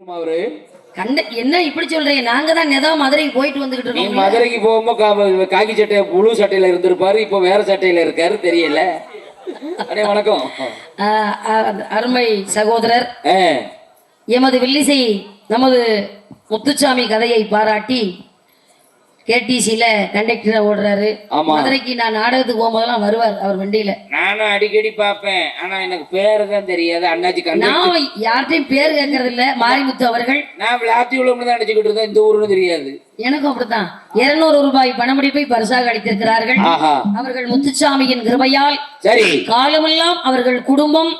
அவரு என்ன இப்படி சொல்றீங்க? நாங்க தான் ஏதோ மதுரைக்கு போயிட்டு வந்துகிட்டு நீ இருக்கோம். மதுரைக்கு போகும்போது காக்கி சட்டை புழு சட்டையில இருந்திருப்பாரு, இப்போ வேற சட்டையில இருக்காரு தெரியல. அடே வணக்கம். அருமை சகோதரர் எமது வில்லிசை நமது முத்துச்சாமி கதையை பாராட்டி கேடிசில கண்டக்டரா ஓடுறாரு. மதுரைக்கு நான் நாடகத்துக்கு போகும்போதெல்லாம் வருவார் அவர் வண்டியில. நானும் அடிக்கடி பாப்பேன், ஆனா எனக்கு பேரு தான் தெரியாது. அண்ணாச்சி நான் யார்ட்டையும் பேர் கேட்கறது இல்ல. மாரிமுத்து அவர்கள் நான் விளாத்தி உள்ள தான் அடிச்சுக்கிட்டு இருந்தேன், இந்த ஊருன்னு தெரியாது. எனக்கும் அப்படித்தான். 200 ரூபாய் பணமுடிப்பை பரிசாக அளித்திருக்கிறார்கள். அவர்கள் முத்துச்சாமியின் கிருபையால் சரி காலமெல்லாம் அவர்கள் குடும்பம்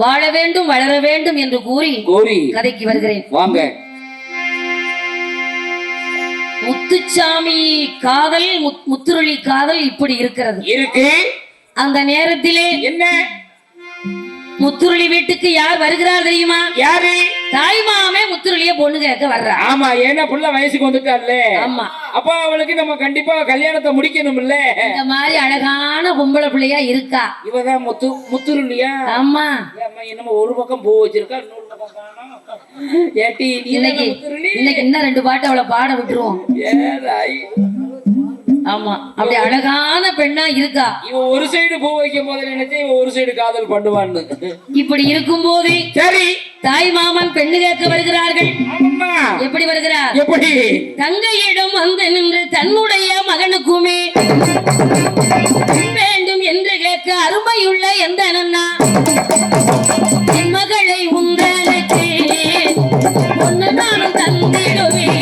வாழ வேண்டும் வளர வேண்டும் என்று கூறி கதைக்கு வருகிறேன். வாங்க. முத்துச்சாமி காதல் முத்துருளி காதல் இப்படி இருக்கிறது இருக்கு. அந்த நேரத்திலே என்ன முத்துருளி வீட்டுக்கு யார் வருகிறார் தெரியுமா? யாரு? தாய்மாமே முத்துருளிய பொண்ணு கேட்க வர்றா. ஆமா, ஏன்னா புள்ள வயசுக்கு வந்துட்டார்ல. ஆமா, அப்ப அவளுக்கு நம்ம கண்டிப்பா கல்யாணத்தை முடிக்கணும் இல்ல. இந்த மாதிரி அழகான பொம்பளை பிள்ளையா இருக்கா. இவதான் முத்துருளியா? ஆமா. என்னமோ ஒரு பக்கம் பூ வச்சிருக்கா, இன்னொரு பக்கம் காணோம். ஏட்டி இன்னைக்கு இன்னும் 2 பாட்டு அவளை பாட விட்டுருவோம். ஆமா, அப்படி அழகான பெண்ணா இருக்கா. இவன் ஒரு சைடு பூ வைக்கும் போது நினைச்சேன் இவன் ஒரு சைடு காதல் பண்ணுவான்னு. இப்படி இருக்கும் போது சரி தாய் மாமன் பெண்ணு கேட்க வருகிறார்கள். எப்படி வருகிறார்? எப்படி? தங்கையிடம் வந்து நின்று தன்னுடைய மகனுக்குமே வேண்டும் என்று கேட்க அருமையுள்ள எந்த அண்ணா என் மகளை உங்களுக்கு ஒன்னு நானும் தந்திடுவேன்.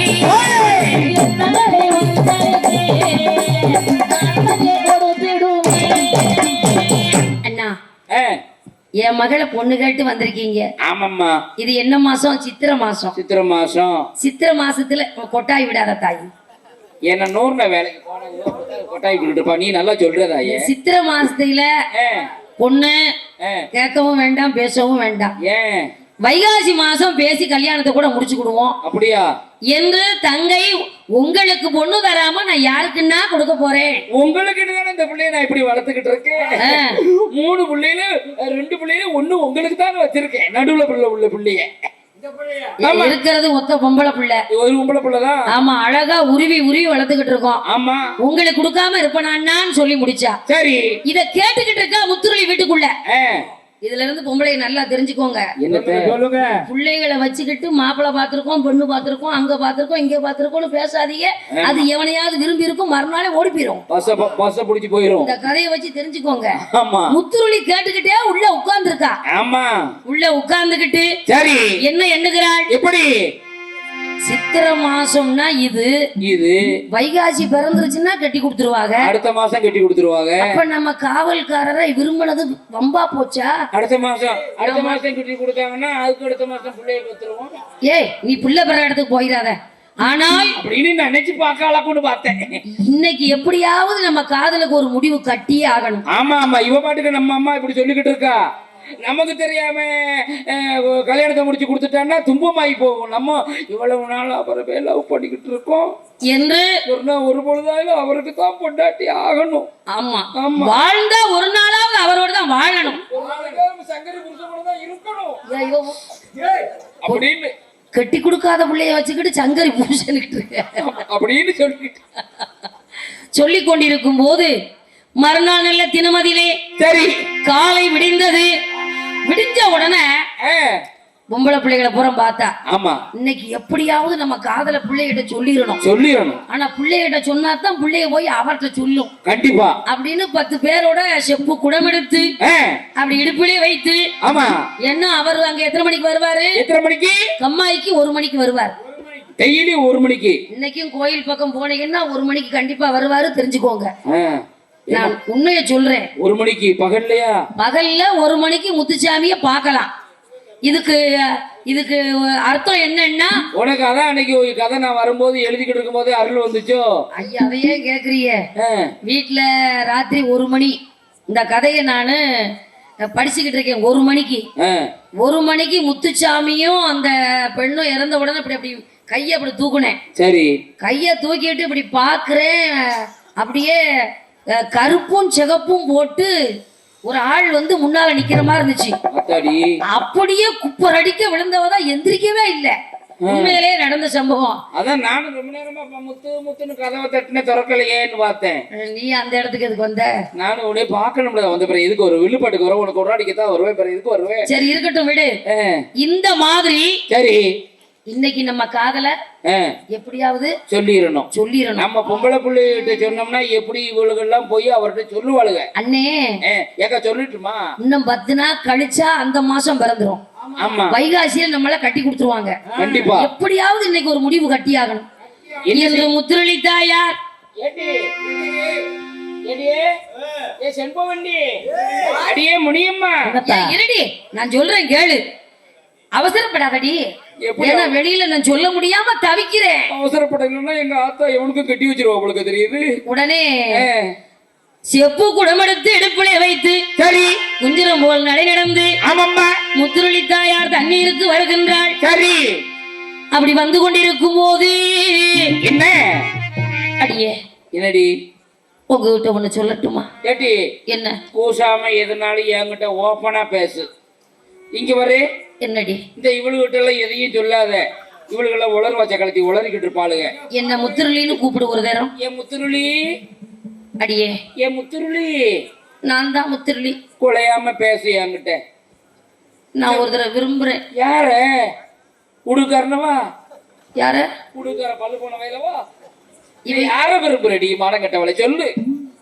என் மகளை பொண்ணு கேட்டு வந்திருக்கீங்க. ஆமாம்மா. இது என்ன மாசம்? சித்திரை மாசம். சித்திரை மாசம். சித்திரை மாசத்துல கொட்டாய் விடாத தாய். என்ன நூறுன வேலைக்கு கொட்டாய் விட்டுருப்பா. நீ நல்லா சொல்றதாயே. சித்திரை மாசத்துல பொண்ணு கேட்கவும் வேண்டாம் பேசவும் வேண்டாம். ஏன்? வைகாசி மாசம் பேசி கல்யாணத்தை கூட முடிச்சுக்கிடுவோம். அப்படியா? என்று தங்கை உங்களுக்கு பொண்ணு தராம நான் யாருக்குன்னா கொடுக்க போறேன். உங்களுக்கு இந்த பிள்ளைய நான் இப்படி வளர்த்துக்கிட்டு இருக்கேன். 3 பிள்ளையில 2 பிள்ளையில 1 உங்களுக்கு தான் வச்சிருக்கேன். நடுவுல பிள்ளை உள்ள பிள்ளைய இருக்கிறது ஒத்த பொம்பளை பிள்ளை. ஒரு பொம்பளை பிள்ளைதான். ஆமா, அழகா உருவி வளர்த்துக்கிட்டு இருக்கோம். ஆமா, உங்களுக்கு கொடுக்காம இருப்பனான்னு சொல்லி முடிச்சா. சரி, இத கேட்டுக்கிட்டு இருக்கா முத்துருளி வீட்டுக்குள்ள. இதுல இருந்து பொம்பளை நல்லா தெரிஞ்சுக்கோங்க. பிள்ளைகளை வச்சுக்கிட்டு மாப்பிள்ளை பாத்திருக்கோம், பொண்ணு பாத்திருக்கோம், அங்க பாத்திருக்கோம், இங்க பாத்திருக்கோம்னு பேசாதீங்க. அது எவனையாவது விரும்பி இருக்கும், மறுநாளே ஓடி போயிரும். இந்த கதையை வச்சு தெரிஞ்சுக்கோங்க. முத்துருளி கேட்டுக்கிட்டே உள்ள உட்கார்ந்து இருக்கா. ஆமா, உள்ள உட்கார்ந்துகிட்டு சரி என்ன எண்ணுகிறாள்? எப்படி? சித்திரை மாசம்னா இது வைகாசி பிறந்துருச்சுன்னா கட்டி கொடுத்துருவாங்க. அடுத்த மாசம் கட்டி கொடுத்துருவாங்க. அப்ப நம்ம காவல்காரரை விரும்பினது வம்பா போச்சா? அடுத்த மாசம் கட்டி கொடுத்தாங்கன்னா அதுக்கு அடுத்த மாசம் பிள்ளைய பெற்றுருவோம். ஏய், நீ பிள்ளை பெற இடத்துக்கு போயிடாத. ஆனால் அப்படின்னு நினைச்சு பார்க்கலாம்னு பார்த்தேன். இன்னைக்கு எப்படியாவது நம்ம காதலுக்கு ஒரு முடிவு கட்டியே ஆகணும். ஆமா ஆமா, இவ பாட்டுக்கு நம்ம அம்மா இப்படி சொல்லிக்கிட்டு இருக்கா. நமக்கு தெரியாம கல்யாணத்தை முடிச்சு கொடுத்துட்டான்னா துன்பமாயி போகும். நம்ம இவ்வளவு நாள் அவரை லவ் பண்ணிக்கிட்டு இருக்கோம் என்று ஒரு பொழுதாலும் அவருக்கு தான் பொண்டாட்டி ஆகணும். ஆமா ஆமா, வாழ்ந்தா ஒரு நாளாவது அவரோட தான் வாழணும். சங்கரி புருஷனோட தான் இருக்கணும் அப்படின்னு கட்டி கொடுக்காத பிள்ளைய வச்சுக்கிட்டு சங்கரி புருஷனுக்கு அப்படின்னு சொல்லி கொண்டிருக்கும் போது மறுநாள் நல்ல தினமதியிலே சரி காலை விடிந்தது. விடிஞ்ச உடனே பொம்பளை பிள்ளைகளை புறம் பார்த்தா. ஆமா, இன்னைக்கு எப்படியாவது நம்ம காதல பிள்ளைகிட்ட சொல்லிடணும். ஆனா பிள்ளைகிட்ட சொன்னாதான் பிள்ளைய போய் அவர்கிட்ட சொல்லும் கண்டிப்பா அப்படின்னு 10 பேரோட செப்பு குடமெடுத்து அப்படி இடுப்பிலே வைத்து. ஆமா, என்ன அவர் அங்க எத்தனை மணிக்கு வருவாரு? எத்தனை மணிக்கு? கம்மாய்க்கு 1 மணிக்கு வருவார். டெய்லி 1 மணிக்கு. இன்னைக்கும் கோயில் பக்கம் போனீங்கன்னா 1 மணிக்கு கண்டிப்பா வருவாரு, தெரிஞ்சுக்கோங்க. நான் உண்மைய சொல்றேன். 1 மணிக்கு பகல்ல 1 மணிக்கு முத்துச்சாமிய பார்க்கலாம். இதுக்கு அர்த்தம் என்னன்னா உனக்கு அதான் அன்னைக்கு கதை நான் வரும்போது எழுதிக்கிட்டு இருக்கும் போது அருள் வந்துச்சோ. ஐயா, அதையே கேக்குறீங்க. வீட்டுல ராத்திரி 1 மணி இந்த கதையை நானு படிச்சுக்கிட்டு இருக்கேன். 1 மணிக்கு முத்துச்சாமியும் அந்த பெண்ணும் இறந்த உடனே அப்படி கைய அப்படி தூக்குனேன். சரி, கைய தூக்கிட்டு இப்படி பாக்குறேன். அப்படியே கருப்பும் சிகப்பும் போட்டு ஒரு ஆள் வந்து முன்னால நிக்கிற மாதிரி இருந்துச்சு. அப்படியே குப்பர் அடிக்க விழுந்தவதான் எந்திரிக்கவே இல்லை. உண்மையிலேயே நடந்த சம்பவம். அதான் நானும் ரொம்ப நேரமா முத்து முத்துன்னு கதவை தட்டினே திறக்கலையேன்னு பார்த்தேன். நீ அந்த இடத்துக்கு எதுக்கு வந்த? நானும் உடனே பாக்கணும்ல வந்த பிறகு இதுக்கு ஒரு வில்லுப்பாட்டுக்கு வரும், உனக்கு ஒரு அடிக்கத்தான் வருவேன், பிறகு இதுக்கு வருவேன். சரி இருக்கட்டும் விடு. இந்த மாதிரி சரி இன்னைக்கு நம்ம காதல எப்படியாவது சொல்லிடணும். நம்ம பொம்பளை பிள்ளைகிட்ட சொன்னோம்னா எப்படி இவளுகெல்லாம் போய் அவர்கிட்ட சொல்லுவாளுங்க. அண்ணே ஏக்கா சொல்லிட்டுமா, இன்னும் 10 நாள் கழிச்சா அந்த மாசம் பிறந்துரும். ஆமா, வைகாசியில நம்மள கட்டி கொடுத்துருவாங்க. கண்டிப்பா எப்படியாவது இன்னைக்கு ஒரு முடிவு கட்டி ஆகணும். என்று முத்துரளி தாயார் நான் சொல்றேன் கேளு, அவசரப்படாதடி. ஏன்னா வெளியில நான் சொல்ல முடியாம தவிக்கிறேன். அவசரப்படலன்னா எங்க ஆத்தா எவனுக்கும் கட்டி வச்சிருவா உங்களுக்கு தெரியுது. உடனே செப்பு குடமெடுத்து இடுப்புல வைத்து சரி குஞ்சிரம் போல் நடை நடந்து ஆமாம்மா முத்துரளி தாயார் தண்ணீருக்கு வருகின்றாள். சரி அப்படி வந்து கொண்டிருக்கும் போது என்ன அடியே என்னடி உங்ககிட்ட ஒண்ணு சொல்லட்டுமா? ஏட்டி என்ன கூசாம எதனாலும் என்கிட்ட ஓப்பனா பேசு. இங்க வரு. என்னடி இந்த இவளுகிட்ட எல்லாம் எதையும் சொல்லாத. இவளுக்கெல்லாம் உலர் வச்ச கலத்தி உளறிக்கிட்டு இருப்பாளுங்க. என்ன முத்துருளின்னு கூப்பிடு ஒரு நேரம். என் முத்துருளி அடியே என் முத்துருளி. நான் தான் முத்துருளி. குலையாம பேசு என்கிட்ட. நான் ஒரு தடவை விரும்புறேன். யார உடுக்காரனவா? யார உடுக்கார பல்லு போன வயலவா? இவன் யார விரும்புறடி மானங்கட்டவளை சொல்லு.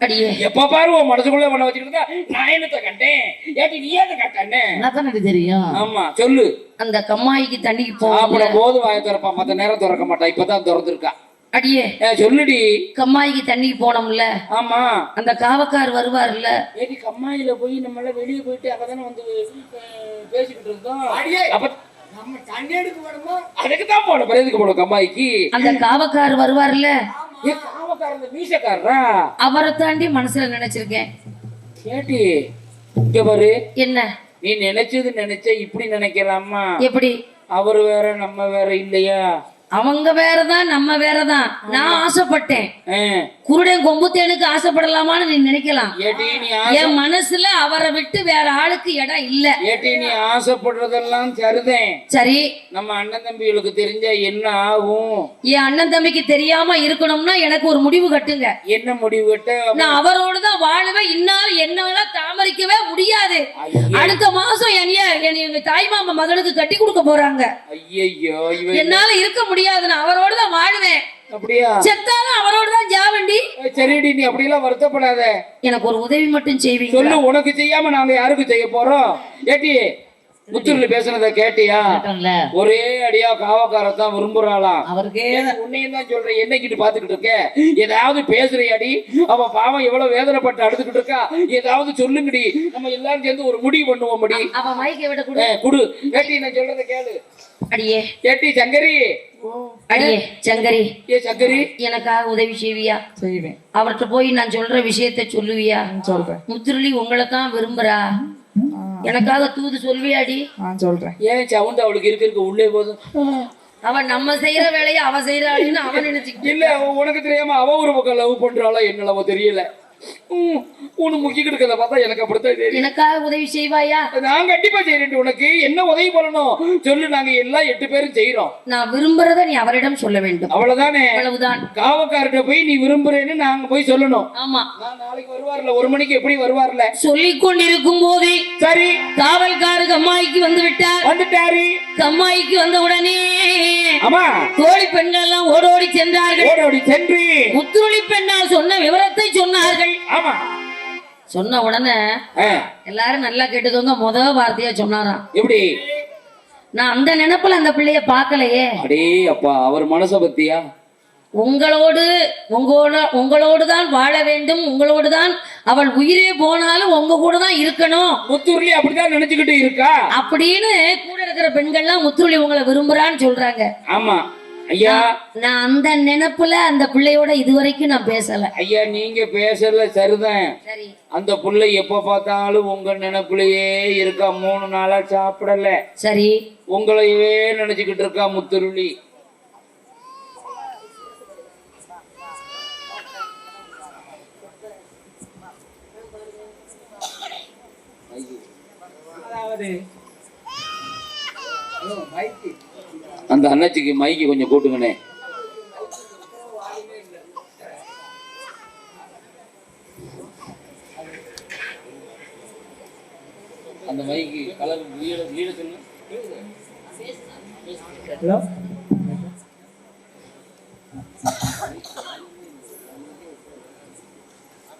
அடியே எப்ப பாரு உன் மனசுக்குள்ள பண்ண வச்சுக்கிட்டு நான் என்னத்த கட்டேன்? ஏட்டி நீ ஏத்த கட்டனே எனக்கு தெரியும். ஆமா சொல்லு. அந்த கம்மாய்க்கு தண்ணிக்கு போகும் போது வாய திறப்பா, மத்த நேரம் திறக்க மாட்டா. இப்பதான் திறந்துருக்கா. அடியே சொல்லுடி. கம்மாய்க்கு தண்ணிக்கு போனோம்ல. ஆமா அந்த காவக்கார் வருவார்ல. ஏடி கம்மாயில போய் நம்மள வெளியே போயிட்டு அப்பதானே வந்து பேசிக்கிட்டு இருந்தோம். அப்ப நம்ம தண்ணி எடுக்க வரணும். அதுக்கு தான் போன பிறகு போன கம்மாய்க்கு. அந்த காவக்கார் வருவார்ல. அவரை தாண்டி மனசுல நினைச்சிருக்கேன். கேட்டி இங்க பாரு. என்ன நீ நினைச்சது நினைச்ச இப்படி நினைக்கலாமா? எப்படி? அவரு வேற நம்ம வேற இல்லையா? அவங்க வேறதான் நம்ம வேறதான். நான் ஆசைப்பட்டேன். குருடன் கொம்புத்தேனுக்கு ஆசைப்படலாமான்னு நீ நினைக்கலாம். என் மனசுல அவரை விட்டு வேற ஆளுக்கு இடம் இல்ல. நீ ஆசைப்படுறதெல்லாம் சரிதான். சரி நம்ம அண்ணன் தம்பிகளுக்கு தெரிஞ்சா என்ன ஆகும்? என் அண்ணன் தம்பிக்கு தெரியாம இருக்கணும்னா எனக்கு ஒரு முடிவு கட்டுங்க. என்ன முடிவு கட்ட? நான் அவரோடுதான் வாழுவேன். இன்னாலும் என்னால தாமரிக்கவே முடியாது. அடுத்த மாசம் எங்க தாய்மாமா மகனுக்கு கட்டி கொடுக்க போறாங்க. ஐயோ என்னால இருக்க முடியாது. நான் அவரோடு தான் வாழுவேன். அப்படியா? செத்தாலும் அவரோடு தான் ஜாவண்டி. சரிடி, நீ அப்படி எல்லாம் வருத்தப்படாத. எனக்கு ஒரு உதவி மட்டும் செய்வீங்க? சொல்லு. உனக்கு செய்யாம நாங்க யாருக்கு செய்ய போறோம்? ஏட்டி முத்துருளி பேசுனத கேட்டியா? ஒரே அடியா காவக்காரத்தான் விரும்புறாளாம். அவருக்கு உன்னையும் தான் சொல்றேன். என்னைக்கிட்டு பாத்துக்கிட்டு இருக்க? ஏதாவது பேசுறியாடி? அவ பாவம் எவ்வளவு வேதனைப்பட்டு அழுதுகிட்டு இருக்கா. ஏதாவது சொல்லுங்கடி. நம்ம எல்லாரும் சேர்ந்து ஒரு முடிவு பண்ணுவோம். முடி அவ மைக்க விட குடு. குடு. ஏட்டி நான் சொல்றத கேளு. அடியே ஏட்டி சங்கரி. அடியே சங்கரி. சங்கரி எனக்காக உதவி செய்வியா? செய்வேன். அவர்கிட்ட போய் நான் சொல்ற விஷயத்த சொல்லுவியா? சொல்றேன். முத்துருளி உங்களை தான் விரும்புறா. எனக்காக தூது சொல்வியாடி? சொல்றேன். ஏன் சவுண்ட் அவளுக்கு இருக்கு உள்ளே போதும். அவன் நம்ம செய்யற வேலையை அவ செய்யறாளின்னு அவன் நினைச்சுக்கிட்டு. இல்ல உனக்கு தெரியாம அவ ஒரு பக்கம் லவ் பண்றாளா என்னவோ தெரியல. உனக்கு முக்கிக்கிட்டு இருக்கத பார்த்தா எனக்கு அப்படித்தான் தெரியும். எனக்காக உதவி செய்வாயா? நான் கண்டிப்பா செய்யறேன். உனக்கு என்ன உதவி பண்ணணும் சொல்லு. நாங்க எல்லாம் 8 பேரும் செய்யறோம். நான் விரும்புறத நீ அவரிடம் சொல்ல வேண்டும். அவ்வளவுதானே? அவ்வளவுதான். காவக்கார்ட்ட போய் நீ விரும்புறேன்னு நாங்க போய் சொல்லணும். ஆமா. நான் நாளைக்கு வருவார்ல 1 மணிக்கு எப்படி வருவார்ல? சொல்லிக் கொண்டிருக்கும் போதே சரி காவல்காரு கம்மாய்க்கு வந்து விட்டார். வந்துட்டாரு. கம்மாய்க்கு வந்த உடனே ஆமா தோழி பெண்கள் எல்லாம் ஓடோடி சென்றார்கள். ஓடோடி சென்று முத்துருளி பெண்ணால் சொன்ன விவரத்தை சொன்னார்கள். ஆமா. சொன்ன உடனே எல்லாரும் நல்லா கேட்டுக்கோங்க. முதல் வார்த்தையா சொன்னாராம். எப்படி? நான் அந்த நினைப்புல அந்த பிள்ளைய பார்க்கலையே. அடே அப்பா, அவர் மனச பத்தியா? உங்களோடு தான் வாழ வேண்டும். உங்களோடு தான் அவள் உயிரே போனாலும் உங்க கூட தான் இருக்கணும். முத்துருளி அப்படிதான் நினைச்சுக்கிட்டு இருக்கா அப்படின்னு கூட இருக்கிற பெண்கள்லாம் முத்துருளி உங்களை விரும்புறான்னு சொல்றாங்க. ஆமா ஐயா. நான் அந்த நினைப்புல அந்த பிள்ளையோட இதுவரைக்கும் நான் பேசல. ஐயா நீங்க பேசல சரிதான். சரி. அந்த பிள்ளை எப்ப பார்த்தாலும் உங்க நினைப்புலயே இருக்கா. 3 நாளா சாப்பிடல. சரி. உங்களையே நினைச்சுக்கிட்டு இருக்கா முத்துருளி. அந்த அண்ணாச்சிக்கு மைக்கு கொஞ்சம் கூட்டுங்கண்ணே. அந்த மைக்கு கலர் லீட சொல்லு. ஹலோ,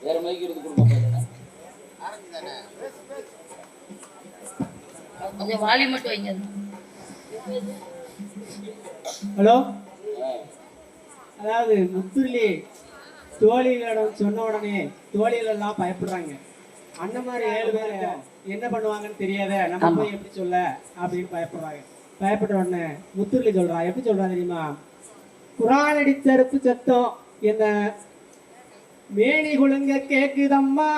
வேற மைக்கு எடுத்து கொடுங்க. கொஞ்சம் வாலி மட்டும் வைங்க. ஹலோ. அதாவது முத்துலி தோழிகளிடம் சொன்ன உடனே தோழிகள் எல்லாம் பயப்படுறாங்க. அண்ணன் மாதிரி 7 பேர் என்ன பண்ணுவாங்கன்னு தெரியாத, நம்ம போய் எப்படி சொல்ல அப்படின்னு பயப்படுறாங்க. பயப்பட்ட உடனே முத்துலி சொல்றான். எப்படி சொல்றான் தெரியுமா? குரான் அடித்தறுப்பு சத்தம் என்ன மேனி குழுங்க கேக்குதம்மா,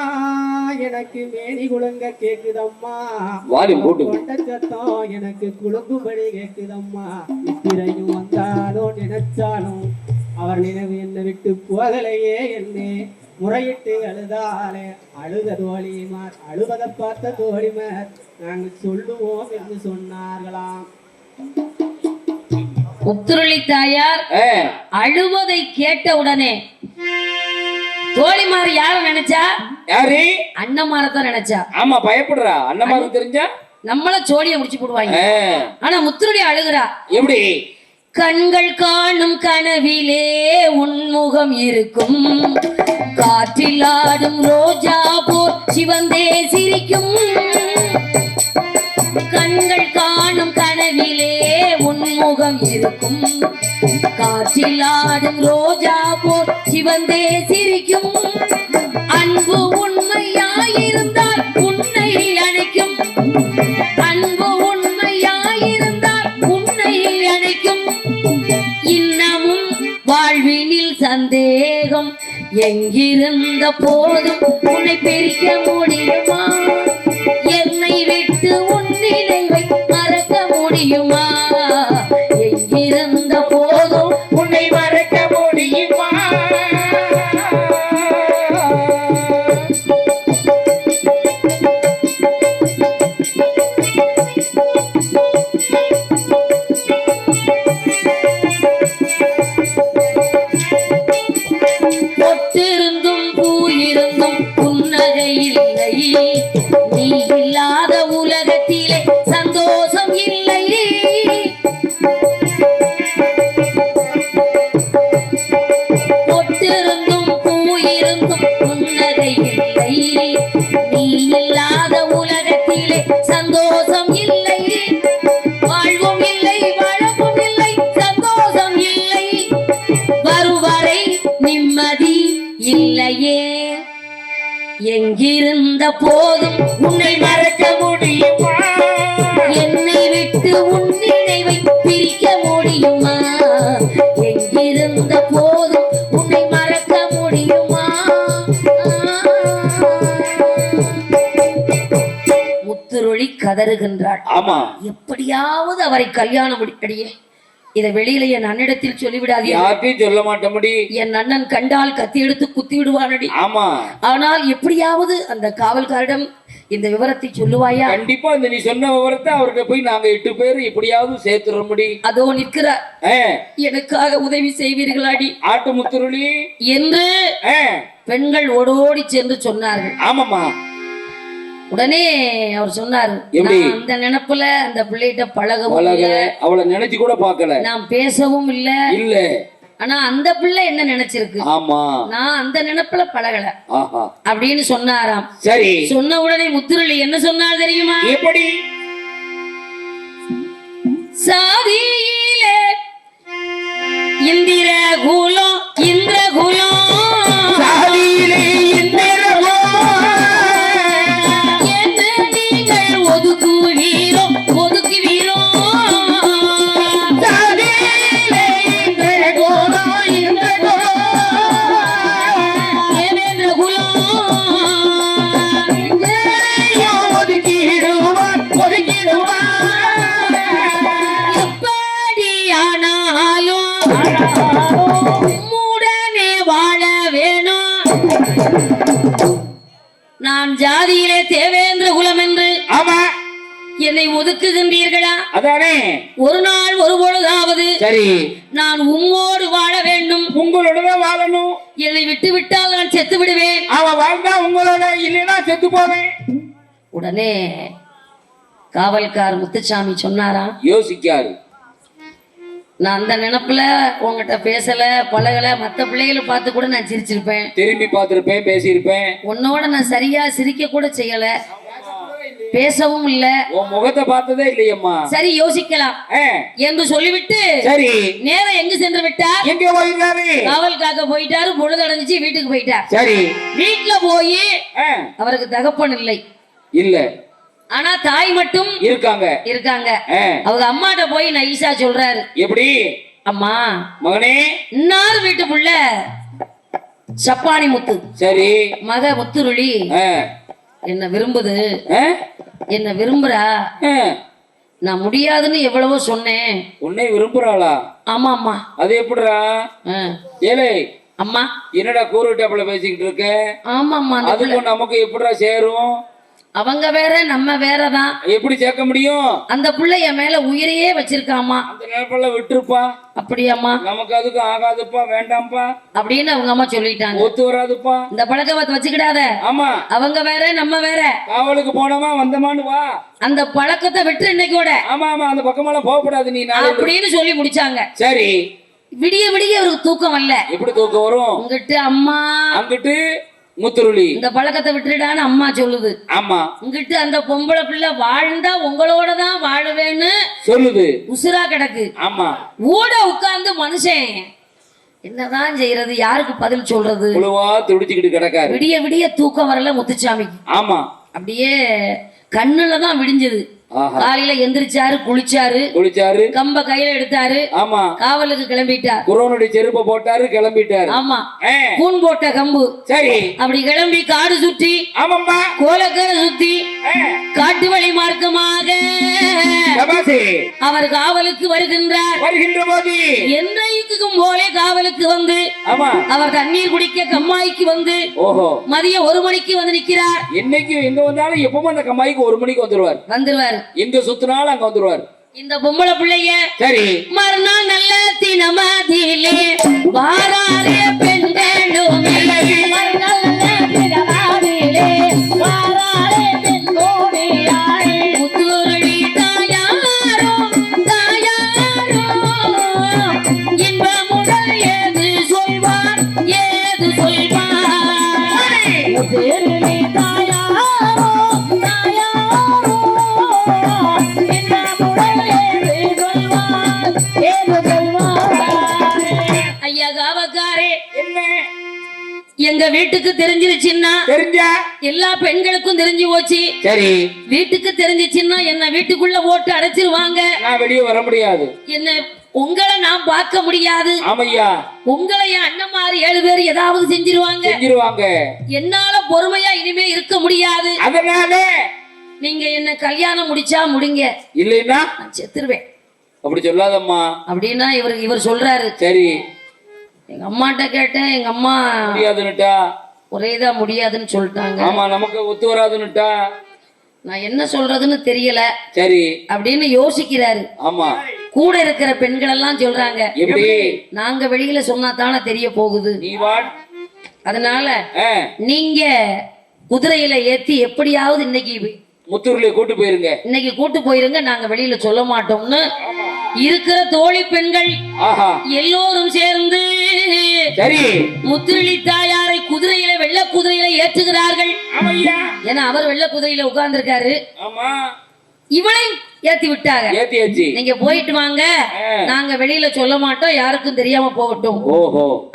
எனக்கு மேனி குழுங்க கேக்குதம்மா, கொண்ட சத்தம் எனக்கு குழுங்கும்படி கேக்குதம்மா, இத்திரையும் வந்தாலும் நினைச்சாலும் அவர் நினைவு என்னை விட்டு போகலையே என்னே, முறையிட்டு அழுதாலே அழுத தோழிமார், அழுவதை பார்த்த தோழிமார் நாங்கள் சொல்லுவோம் என்று சொன்னார்களாம். முத்துருளி தாயார் அழுவதை கேட்ட உடனே தோழிமார் யார நினைச்சா? யாரு? அண்ணமாரதான் நினைச்சா. ஆமா, பயப்படுறா. அண்ணமாரு தெரிஞ்சா நம்மள சோழிய முடிச்சு போடுவாங்க. ஆனா முத்துருளி அழுகுறா. எப்படி? கண்கள் காணும் கனவிலே உன்முகம் இருக்கும், காற்றில் ஆடும் ரோஜா போல் சிவந்தே சிரிக்கும், கண்கள் காணும் கனவிலே உன்முகம் இருக்கும், காற்றில் ஆடும் ரோஜா போல் சிவந்தே சிரிக்கும், அன்பு உண்மையாயிருந்தால் உன்னை அணைக்கும், அன்பு உண்மையாயிருந்தால் உன்னை அணைக்கும், இன்னமும் வாழ்வினில் சந்தேகம் எங்கிருந்த போதும் உன்னை பிரிக்க முடியுமா, என்னை விட்டு உன் நினைவை மறக்க முடியுமா, எங்கிருந்த போதும் உன்னை மறக்க முடியுமா. பொட்டிருந்தும் பூயிருந்தும் புன்னகை இல்லை, நீ இல்லாத உலகத்திலே சந்தோஷம் இல்லை, பொட்டிருந்தும் பூயிருந்தும் புன்னகை இல்லை, நீ இல்லாத உலகத்திலே சந்தோஷம் இல்லை, வாழ்வும் இல்லை வளமும் இல்லை சந்தோஷம் இல்லை, வருவரை நிம்மதி இல்லையே, எங்கிருந்த போதும் உன்னை மறக்க முடியுமா, என்னை விட்டு உன் நினைவை பிரிக்க முடியுமா, எங்கிருந்த போதும் உன்னை மறக்க முடியுமா. முத்துருளி கதறுகின்றாள். ஆமா, எப்படியாவது அவரை கல்யாணம் முடிக்கடியே, இதை வெளியில என் அண்ணனிடத்தில் சொல்லிவிடாது. யார்ட்டையும் சொல்ல மாட்டேன். என் அண்ணன் கண்டால் கத்தி எடுத்து குத்தி விடுவானடி. ஆமா, ஆனால் எப்படியாவது அந்த காவல்காரிடம் இந்த விவரத்தை சொல்லுவாயா? கண்டிப்பா இந்த நீ சொன்ன விவரத்தை அவர்கிட்ட போய் நாங்க 8 பேர் எப்படியாவது சேர்த்துற முடியும். அதோ நிற்கிறார், எனக்காக உதவி செய்வீர்களாடி ஆட்டு முத்துருளி என்று பெண்கள் ஓடோடி சென்று சொன்னார்கள். ஆமாமா. உடனே அவர் சொன்னாரு, அந்த நினைப்புல அந்த பிள்ளைகிட்ட பழகவும் அவளை நினைச்சு கூட பார்க்கல, நான் பேசவும் இல்ல, ஆனா அந்த பிள்ளை என்ன நினைச்சிருக்கு, ஆமா நான் அந்த நினைப்புல பழகல அப்படின்னு சொன்னாராம். சரி, சொன்ன உடனே முத்துருளி என்ன சொன்னார் தெரியுமா? எப்படி? சாதியிலே இந்திர குலம், இந்திர குலம், சாதியிலே நான் ஜாதியிலே தேவேந்திர குலம் என்று என்னை என்னை ஒதுக்குகின்றீர்களா? அதானே. ஒரு நாள் ஒரு பொழுதாவது சரி நான் உம்மோடு வாழ வேண்டும். உங்களோட வாழணும். என்னை விட்டு விட்டால் நான் செத்து விடுவேன். அவன் வாழ்ந்தா உங்களோட, இல்லைன்னா செத்து போவேன். உடனே காவல்கார் முத்துசாமி சொன்னாரா, யோசிக்காரு. நான் அந்த நினைப்புல உங்ககிட்ட பேசல பழகல, மத்த பிள்ளைகளை பார்த்து கூட நான் சிரிச்சிருப்பேன், திரும்பி பார்த்திருப்பேன், பேசியிருப்பேன். உன்னோட நான் சரியா சிரிக்க கூட செய்யல, பேசவும் இல்ல, உன் முகத்தை பார்த்ததே இல்லையம்மா. சரி யோசிக்கலாம் என்று சொல்லிவிட்டு சரி நேரம் எங்கு சென்று விட்டார்? எங்க போயிருக்காரு? காவல் காக்க போயிட்டாரு. பொழுது அடைஞ்சிச்சு, வீட்டுக்கு போயிட்டார். சரி வீட்டுல போய் அவருக்கு தகப்பன் இல்லை, இல்ல ஆனா தாய் மட்டும் இருக்காங்க. அவங்க அம்மாட்ட போய் நைசா சொல்றாரு, எப்படி அம்மா மகனே, இன்னார் வீட்டு புள்ள சப்பானி முத்து, சரி மக முத்துருளி என்ன விரும்புது, என்ன விரும்புறா, நான் முடியாதுன்னு எவ்வளவோ சொன்னேன், உன்னை விரும்புறாளா? ஆமா அம்மா. அது எப்படிரா? ஏலே அம்மா, என்னடா கூறுட்டாப்புல பேசிக்கிட்டு இருக்க? ஆமா அம்மா. அதுக்கும் நமக்கு எப்படிடா சேரும்? அவங்க வேற நம்ம வேறதான், எப்படி சேர்க்க முடியும்? அந்த புள்ள என் மேல உயிரையே வச்சிருக்காமா, அந்த நேரத்துல விட்டுருப்பா. அப்படியாம்மா? நமக்கு அதுக்கு ஆகாதுப்பா, வேண்டாம்ப்பா அப்படின்னு அவங்க அம்மா சொல்லிட்டாங்க. ஒத்து வராதுப்பா, இந்த பழக்கத்தை வச்சுக்கிடாத. ஆமா, அவங்க வேற நம்ம வேற. காவலுக்கு போனோமா வந்தமான்னு வா, அந்த பழக்கத்தை விட்டு இன்னைக்கோட. ஆமா ஆமா, அந்த பக்கமெல்லாம் போகக்கூடாது நீ அப்படின்னு சொல்லி முடிச்சாங்க. சரி விடிய விடிய அவருக்கு தூக்கம் வரல. எப்படி தூக்கம் வரும்? இங்கிட்டு அம்மா, அங்கிட்டு முத்துருளி, இந்த பழக்கத்தை விட்டுடான்னு அம்மா சொல்லுது. ஆமா, இங்கிட்டு அந்த பொம்பளை பிள்ளை வாழ்ந்தா உங்களோட தான் வாழுவேன்னு சொல்லுது, உசுரா கிடக்கு. ஆமா, ஊட உட்கார்ந்து மனுஷன் என்னதான் செய்யறது, யாருக்கு பதில் சொல்றது? துடிச்சுக்கிட்டு கிடக்காரு. விடிய விடிய தூக்கம் வரல முத்துச்சாமிக்கு. ஆமா, அப்படியே கண்ணுலதான் விடிஞ்சது. காலையில எந்திரிச்சாரு, குளிச்சாரு, கம்ப கையில எடுத்தாரு. ஆமா, காவலுக்கு கிளம்பிட்டார். குரோனுடைய செருப்பை போட்டாரு, கிளம்பிட்டாரு. ஆமா, கூன் போட்ட கம்பு. சரி, அப்படி கிளம்பி காடு சுற்றி, ஆமாம்மா, கோலக்கரை சுத்தி காட்டு வழி மார்க்கமாக அவர் காவலுக்கு வருகின்றார். வருகின்ற போது என்னைக்கும் போலே காவலுக்கு வந்து அவர் தண்ணீர் குடிக்க கம்மாய்க்கு வந்து மதியம் 1 மணிக்கு வந்து நிக்கிறார். என்னைக்கு எங்க வந்தாலும் எப்பவும் அந்த கம்மாய்க்கு 1 மணிக்கு வந்துருவாரு. எங்க சுத்தினாலும் அங்க வந்துருவாரு. இந்த பொம்பளை பிள்ளைய சரி மறுநாள் நல்ல தினமதியிலே வாராரே பெண்களும் மறுநாள் நல்ல தினமதியிலே வாராரே பெண்கோடியாரே முத்துருளி தாயாரோ இன்பமுடன் ஏது சொல்வார் முத்துருளி தாயாரோ ஐயா காவக்காரே, என்ன எங்க வீட்டுக்கு தெரிஞ்சிருச்சுன்னா எல்லா பெண்களுக்கும் தெரிஞ்சு போச்சு. சரி, வீட்டுக்கு தெரிஞ்சிச்சுன்னா என்ன வீட்டுக்குள்ள போட்டு அடைச்சிருவாங்க, நான் வெளியே வர முடியாது, என்ன உங்களை நான் பார்க்க முடியாது. ஆமையா, உங்களை என் அண்ணன்மாரு 7 பேர் ஏதாவது செஞ்சிருவாங்க. என்னால பொறுமையா இனிமே இருக்க முடியாது. அதனால நீங்க என்ன கல்யாணம் முடிச்சா முடிங்க, இல்லைன்னா நான் செத்துருவேன். அப்படி சொல்லாதம்மா அப்படின்னா இவர் சொல்றாரு. சரி, எங்க அம்மாட்ட கேட்டேன், எங்க அம்மா முடியாதுன்னுட்டா, ஒரேதான் முடியாதுன்னு சொல்லிட்டாங்க. ஆமா, நமக்கு ஒத்து வராதுன்னுட்டா, நான் என்ன சொல்றதுன்னு தெரியல. சரி அப்படின்னு யோசிக்கிறாரு. ஆமா, கூட இருக்கிற பெண்கள் எல்லாம் சொல்றாங்க, எப்படி நாங்க வெளியில சொன்னா தானே தெரிய போகுது, நீ வா, அதனால நீங்க குதிரையில ஏத்தி எப்படியாவது இன்னைக்கு முத்தூர்ல கூட்டு போயிருங்க, இன்னைக்கு கூட்டு போயிருங்க, நாங்க வெளியில சொல்ல மாட்டோம்னு இருக்கிற தோழி பெண்கள் எல்லோரும் சேர்ந்து சரி முத்துருளி தாயாரை குதிரையில வெள்ள குதிரையில ஏற்றுகிறார்கள். ஏன்னா அவர் வெள்ள குதிரையில உட்கார்ந்து இருக்காரு. இவளை ஏத்தி விட்டாங்க. நீங்க போயிட்டு வாங்க, நாங்க வெளியில சொல்ல மாட்டோம், யாருக்கும் தெரியாம போகட்டும்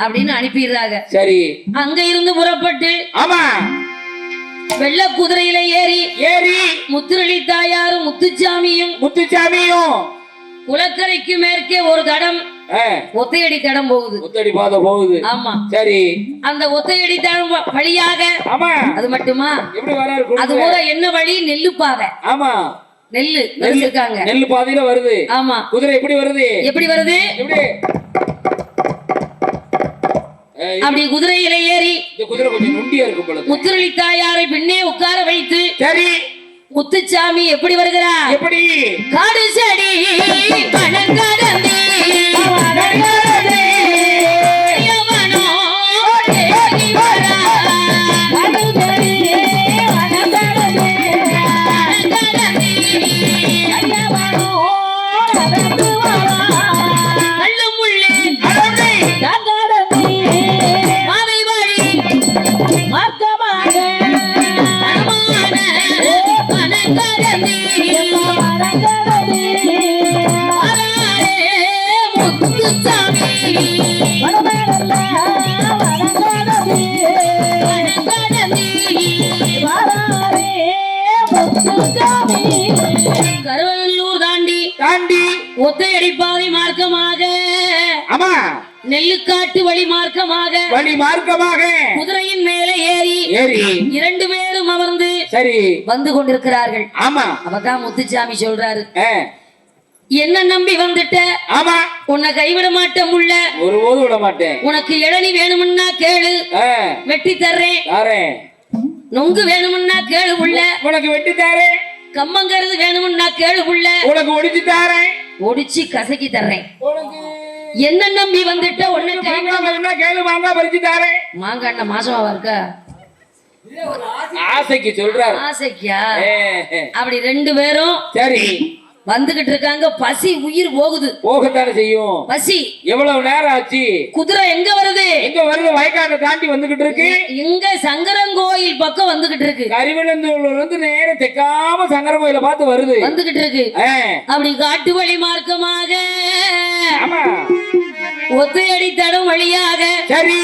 அப்படின்னு அனுப்பிடுறாங்க. சரி, அங்க இருந்து புறப்பட்டு ஆமா வெள்ள குதிரையில ஏறி முத்துருளி தாயாரும் முத்துச்சாமியும் குளக்கரைக்கு மேற்கே ஒரு தடம், ஒத்தையடி தடம் போகுது, ஒத்தையடி பாதை போகுது. ஆமா, சரி, அந்த ஒத்தையடி தடம் வழியாக அது மட்டுமா எப்படி வராரு? அது போல என்ன வழி? நெல்லு பாதை. ஆமா, நெல்லு இருக்காங்க, நெல்லு பாதையில வருது. ஆமா, குதிரை எப்படி வருது? எப்படி அப்படி குதிரையில ஏறி, இந்த குதிரை கொஞ்சம் நொண்டியா இருக்கும் போல, முத்துருளி தாயாரை பின்னே உட்கார வைத்து சரி முத்துச்சாமி எப்படி வருகிறார்? எப்படி? காடு செடி வனங்கடந்தே வனங்கடந்தே யவனோ தேடி வரா காடு செடி வனங்கடந்தே வனங்கடந்தே யவனோ நடந்து வரா கல்லுமுள்ளே அடடே தங்கடந்தே மாவை வழி மார்க்கமாக கருவல்லூர் தாண்டி தாண்டி ஒத்தையடி பாதை மார்க்கமாக ஆமா நெல்லுக்காட்டு வழி மார்க்கமாக வழி மார்க்கமாக குதிரையின் மேலே ஏறி ஏறி 2 பேரும் அமர்ந்து சரி வந்து கொண்டிருக்கிறார்கள். ஆமா அவதான் முத்துச்சாமி சொல்றாரு, ஆ, என்ன நம்பி வந்துட்ட, ஆமா உன்னை கைவிட மாட்டேன் உள்ள, ஒருபோதும் விட மாட்டேன். உனக்கு இளநி வேணும்னா கேளு ஆ, வெட்டி தர்றேன், தாரேன். நொங்கு வேணும்னா கேளு உள்ள, உனக்கு வெட்டி தாரேன். கம்மங்கருது வேணும்னா கேளு உள்ள, உனக்கு ஒடிச்சு தாரேன். ஒடிச்சு கசக்கி தர்றேன். உனக்கு என்ன நம்பி வந்துட்ட உன்னை கைவிட வேணும்னா கேளு, மாங்காய் பறிச்சு தாரேன். மாங்காண்ண மாசமாவா இருக்கா? ஆசைக்கு சொல்றாரு. ஆசைக்கியா? ஏ, அப்படி 2 பேரும் சரி வந்துகிட்டு இருக்காங்க. பசி உயிர் போகுது. போகத்தானே செய்யும். பசி எவ்வளவு நேரம் ஆச்சு? குதிரை எங்க வருது? எங்க வருது? வயக்காட்டை தாண்டி வந்துகிட்டு இருக்கு. இங்க சங்கரங்கோயில் பக்கம் வந்துகிட்டு இருக்கு. கரிவிலந்தூர்ல இருந்து நேர தெக்காம சங்கர கோயில பார்த்து வருது, வந்துகிட்டு இருக்கு. ஆ, அப்படி காட்டு வழி மார்க்கமாக ஆமா ஒத்தையடி தடம் வழியாக சரி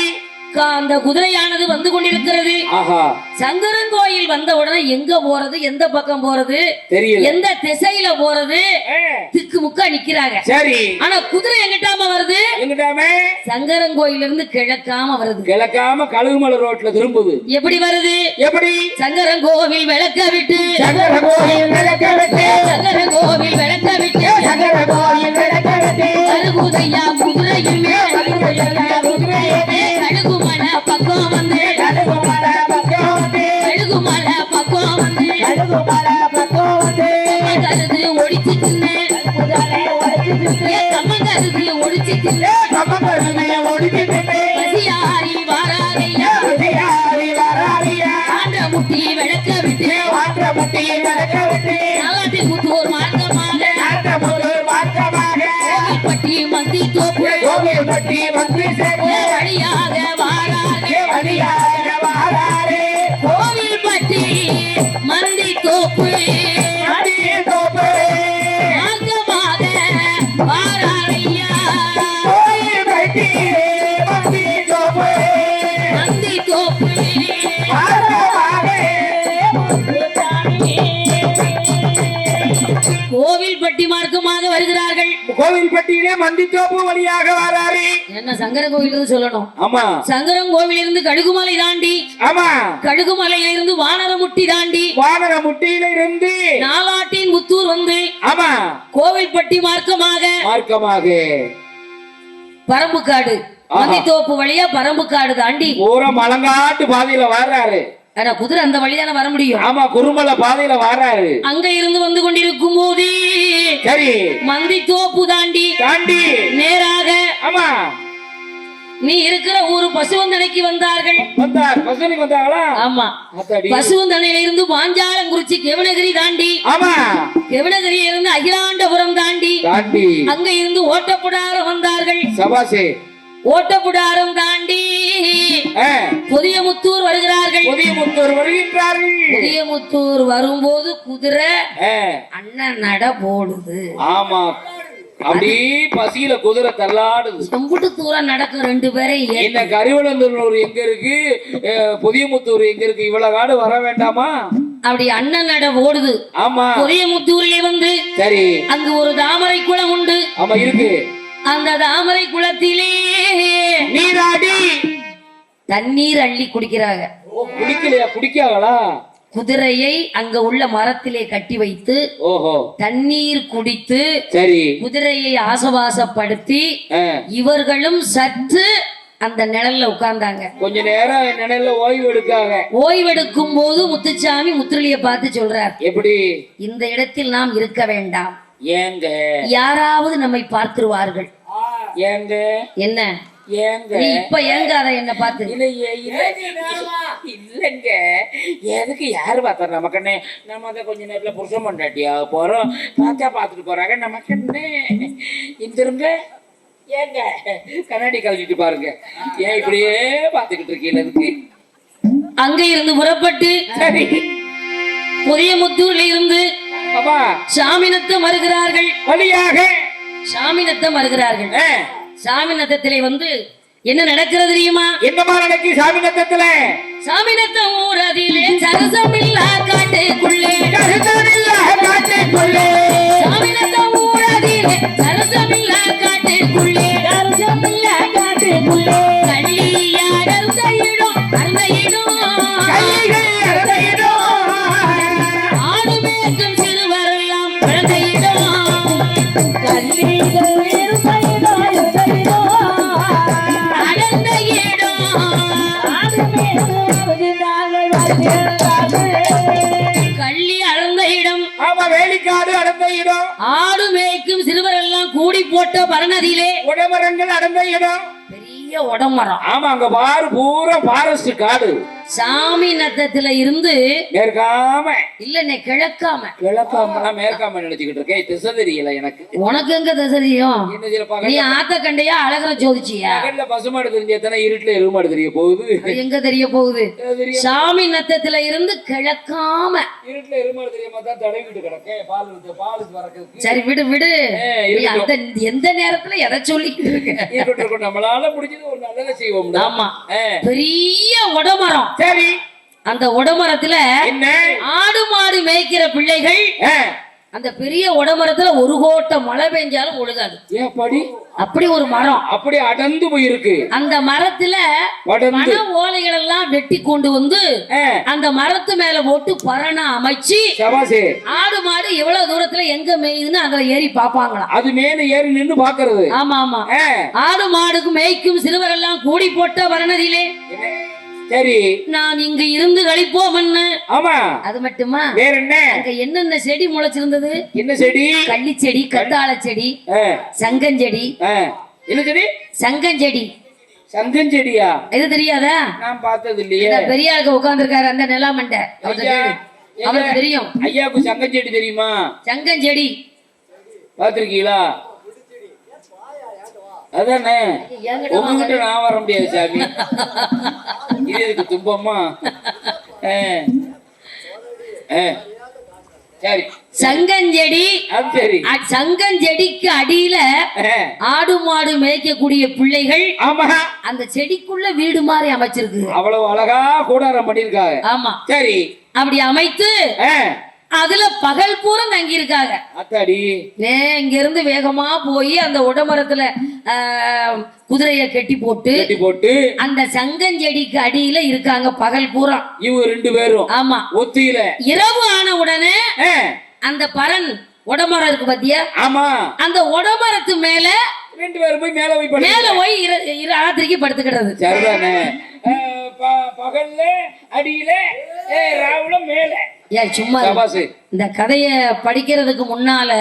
அந்த குதிரையானது வந்து கொண்டிருக்கிறது. ஆஹா, சங்கரங்கோயில் வந்த உடனே எங்க போறது, எந்த பக்கம் போறது, தெரியல. எந்த திசையில போறது, ஆ, திக்கு முக்கா நிக்கிறாங்க. சரி ஆனா குதிரை எங்கிட்டாம வருது? எங்கிட்டாமே சங்கரங்கோயில இருந்து கிழக்காம வருது. கிழக்காம கழுகுமலை ரோட்ல திரும்புது. எப்படி வருது? எப்படி? சங்கரங்கோவில் விளக்க விட்டு சங்கர கோயில் விளக்க விட்டு, சங்கரங்கோவில் விளக்க விட்டு சங்கர கோயில் விளக்க விட்டு, கழுகுதையா குதிரையில் மேல் கழுகுமலை பக்கம் வந்து கழுகுமலை பக்கம் வந்து, கழுகுமலை பக்கம் வந்து கழுகுமலை பக்கம் வந்து, கருது ஒடிச்சு தின்னு கருது ஒடிச்சு தின்னு கமகருமையை ஒடிச்சு தின்னு, பசியாரி வாராதையா பசியாரி வராதியா, ஆண்ட முட்டி விளக்க விட்டு வாற்ற முட்டியை விளக்க விட்டு, நாலாட்டி முத்தூர் மார்க்கமாக நாட்ட முதல் மாற்றமாக பட்டி மந்தி தோப்பு கோவில் பட்டி வந்து சேர்ந்து வழியாக வாராதே வழியாக வாராரே, கோவில் பட்டி மந்தி தோப்பு அடியே தோப்பு மார்க்கமாக வாராதையா கோயில் பட்டி மந்தி தோப்பு மந்தி தோப்பு மாற்றமாக கோவில்பட்டி மார்க்கமாக வருகிறார்கள். கோவில்பட்டியிலே மந்தித்தோப்பு வழியாக வராரு. என்ன சங்கர கோவில் சொல்லணும்? ஆமா சங்கரன் கோவில் இருந்து கழுகுமலை தாண்டி, ஆமா கழுகுமலையில இருந்து வானரமுட்டி தாண்டி, வானர முட்டியில இருந்து நாலாட்டின் முத்தூர் வந்து ஆமா கோவில்பட்டி மார்க்கமாக மார்க்கமாக பரம்புக்காடு மந்தித்தோப்பு வழியா பரம்புக்காடு தாண்டி பூரா மலங்காட்டு பாதையில வர்றாரு. ஆனா குதிரை அந்த வழிதானே வர முடியும். ஆமா குருமலை பாதையில வர்றாரு. அங்க இருந்து வந்து கொண்டிருக்கும் போது சரி மந்தித்தோப்பு தாண்டி தாண்டி நேராக ஆமா நீ இருக்கிற ஊரு பசுவந்தனைக்கு வந்தார்கள். வந்தார். பசுவனுக்கு வந்தாங்களா? ஆமா அத்தாடி. பசுவந்தனையில இருந்து பாஞ்சாலங்குறிச்சி கெவனகிரி தாண்டி, ஆமா கெவனகிரியில இருந்து அகிலாண்டபுரம் தாண்டி, தாண்டி அங்க இருந்து ஓட்டப்புடாரம் வந்தார்கள். சபாசே ஓட்டப்புடாரம் தாண்டி புதியமுத்தூர் வருகிறார்கள். புதியமுத்தூர் வருகின்றார்கள். புதியமுத்தூர் வரும்போது குதிரை அண்ணன் நட போடுது. ஆமா அப்படி பசியில குதிரை தள்ளாடுது. செம்புட்டு தூரம் நடக்கும் 2 பேரை. என்ன கரிவலந்தூர் எங்க இருக்கு, புதியமுத்தூர் எங்க இருக்கு, இவ்வளவு காடு வர வேண்டாமா? அப்படி அண்ணன் நட ஓடுது. ஆமா புதியமுத்தூரிலே வந்து சரி அங்கு ஒரு தாமரை குளம் உண்டு. ஆமா இருக்கு. அந்த தாமரை குளத்திலே நீராடி தண்ணீர் அள்ளி குடிக்கிறாங்க. குடிக்கலையா? குடிக்காங்களா? குதிரையை அங்க உள்ள மரத்திலே கட்டி வைத்து ஓஹோ தண்ணீர் குடித்து சரி குதிரையை ஆசவாசப்படுத்தி இவர்களும் சற்று அந்த நிழல்ல உட்கார்ந்தாங்க. கொஞ்ச நேரம் நிழல்ல ஓய்வு எடுக்காங்க. ஓய்வெடுக்கும் போது முத்துச்சாமி முத்துலிய பார்த்து சொல்றார், எப்படி? இந்த இடத்தில் நாம் இருக்க வேண்டாம், ஏங்க யாராவது நம்மை பார்த்துருவார்கள். ஏங்க என்ன ஏங்க நீ இப்ப ஏங்காத என்ன பார்த்து? இல்லங்க, எதுக்கு யாரு பார்த்தா நமக்கு என்ன? நம்ம தான் கொஞ்ச நேரத்துல புருஷன் பொண்டாட்டியா போறோம், பார்த்தா பார்த்துட்டு போறாங்க, நமக்கு என்ன? இந்திருங்க. ஏங்க கண்ணாடி கழட்டிட்டு பாருங்க, ஏன் இப்படியே பார்த்துக்கிட்டு இருக்கீங்க? அதுக்கு அங்க இருந்து புறப்பட்டு சரி புதியமுத்தூர்ல இருந்து பாபா சாமிநத்தம் வருகிறார்கள். வழியாக சாமிநத்தம் வருகிறார்கள். சாமிநத்தத்திலே வந்து என்ன நடக்கிறது தெரியுமா? என்னமா நடக்கு சாமிநத்தத்துல? சாமிநத்தம் ஊர் அதிலே சரசமில்லா காட்டுக்குள்ளே, சரசமில்லா காட்டுக்குள்ளே, சாமிநத்தம் ஊர் அதிலே சரசமில்லா காட்டுக்குள்ளே, சரசமில்லா காட்டுக்குள்ளே கள்ளியாடல் தையிடும் அருமையிடும், கைகள் அரையிடும், ஆடு மேய்க்கும் சிறுவரெல்லாம் குழந்தையிடும், கள்ளிகள் கள்ளி அளந்த இடம், வேலிக்காடு அடர்ந்த இடம், ஆடு மேய்க்கும் சிறுவரெல்லாம் கூடி போட்ட பரணதியிலே உடமரங்கள் அடர்ந்த இடம், பெரிய உடமரம். ஆமா அங்க பாரு பூரா ஃபாரஸ்ட் காடு. சாமி நத்தத்துல இருந்து மேற்காம இல்ல கிழக்காம, கிழக்காமலாம் மேற்காம நினைச்சுக்கிட்டு இருக்கேன், திசை தெரியல எனக்கு. உனக்கு எங்க தெரியும்? என்ன சில நீ ஆத்த கண்டையா அழகர ஜோதிச்சியா? பகல்ல பசுமாடு தெரிஞ்சா இருட்டுல எருமாடு தெரிய போகுது. எங்க தெரிய போகுது? சாமி நத்தத்துல இருந்து கிழக்காம இருட்டுல எருமாடு தெரியாம தான் தடவிட்டு கிடக்கேன், பால் வரக்கு. சரி விடு விடு, அந்த எந்த நேரத்துல எதை சொல்லிக்கிட்டு இருக்க? நம்மளால முடிஞ்சது ஒரு நல்லதை செய்வோம். ஆமா, பெரிய உடமரம். சரி, அந்த உடமரத்துல என்ன ஆடு மாடு மேய்க்கிற பிள்ளைகள். அந்த பெரிய உடமரத்துல ஒரு கோட்ட மழை பெஞ்சாலும் ஒழுகாது. ஏப்படி? அப்படி ஒரு மரம் அப்படி அடர்ந்து போயிருக்கு. அந்த மரத்துல மர ஓலைகள் எல்லாம் வெட்டி கொண்டு வந்து அந்த மரத்து மேல போட்டு பரணா அமைச்சு ஆடு மாடு எவ்வளவு தூரத்துல எங்க மேயுதுன்னு அதுல ஏறி பாப்பாங்களாம். அது மேல ஏறி நின்று பாக்குறது. ஆமா ஆமா, ஆடு மாடுக்கு மேய்க்கும் சிறுவர் எல்லாம் கூடி போட்ட வரணதிலே சரி நான் இங்க இருந்து கழிப்போம். ஆமா, அது மட்டுமா? வேற என்ன? அங்க என்னென்ன செடி முளைச்சிருந்தது? என்ன செடி? கள்ளி செடி, கத்தாழ செடி, சங்கஞ்செடி. என்ன செடி? சங்கஞ்செடி. சங்கஞ்செடியா? இது தெரியாதா? நான் பார்த்தது இல்லையே. பெரியாளுக்கு உட்கார்ந்து இருக்காரு அந்த நிலாமண்ட, அவருக்கு தெரியும். ஐயாவுக்கு சங்கஞ்செடி தெரியுமா? சங்கஞ்செடி பாத்திருக்கீங்களா? அதானே, உங்ககிட்ட நான் வர முடியாது சாமி. இது எதுக்கு துன்பமா? சரி, சங்கஞ்செடி. சரி, சங்கஞ்செடிக்கு அடியில ஆடு மாடு மேய்க்கக்கூடிய பிள்ளைகள். ஆமா, அந்த செடிக்குள்ள வீடு மாதிரி அமைச்சிருக்கு. அவ்வளவு அழகா கூடாரம் பண்ணிருக்காங்க. ஆமா, சரி, அப்படி அமைத்து அதுல பகல் பூரம் தங்கி இருக்காங்க. அத்தாடி, இங்க இருந்து வேகமா போய் அந்த உடமரத்துல குதிரைய கட்டி போட்டு அந்த சங்கஞ்செடிக்கு அடியில இருக்காங்க பகல் பூரம். இவங்க 2 பேரும். ஆமா, ஒத்தியில இரவு ஆன உடனே அந்த பரன் உடமரம் இருக்கு பாத்தியா? ஆமா, அந்த உடமரத்து மேல 2 பேரும் போய் மேல போய் ராத்திரிக்கு படுத்துக்கிறது. சரிதானே? பகல்ல அடியில, ராவுல மேல. சும்மா இந்த கதைய படிக்கிறதுக்கு முன்னால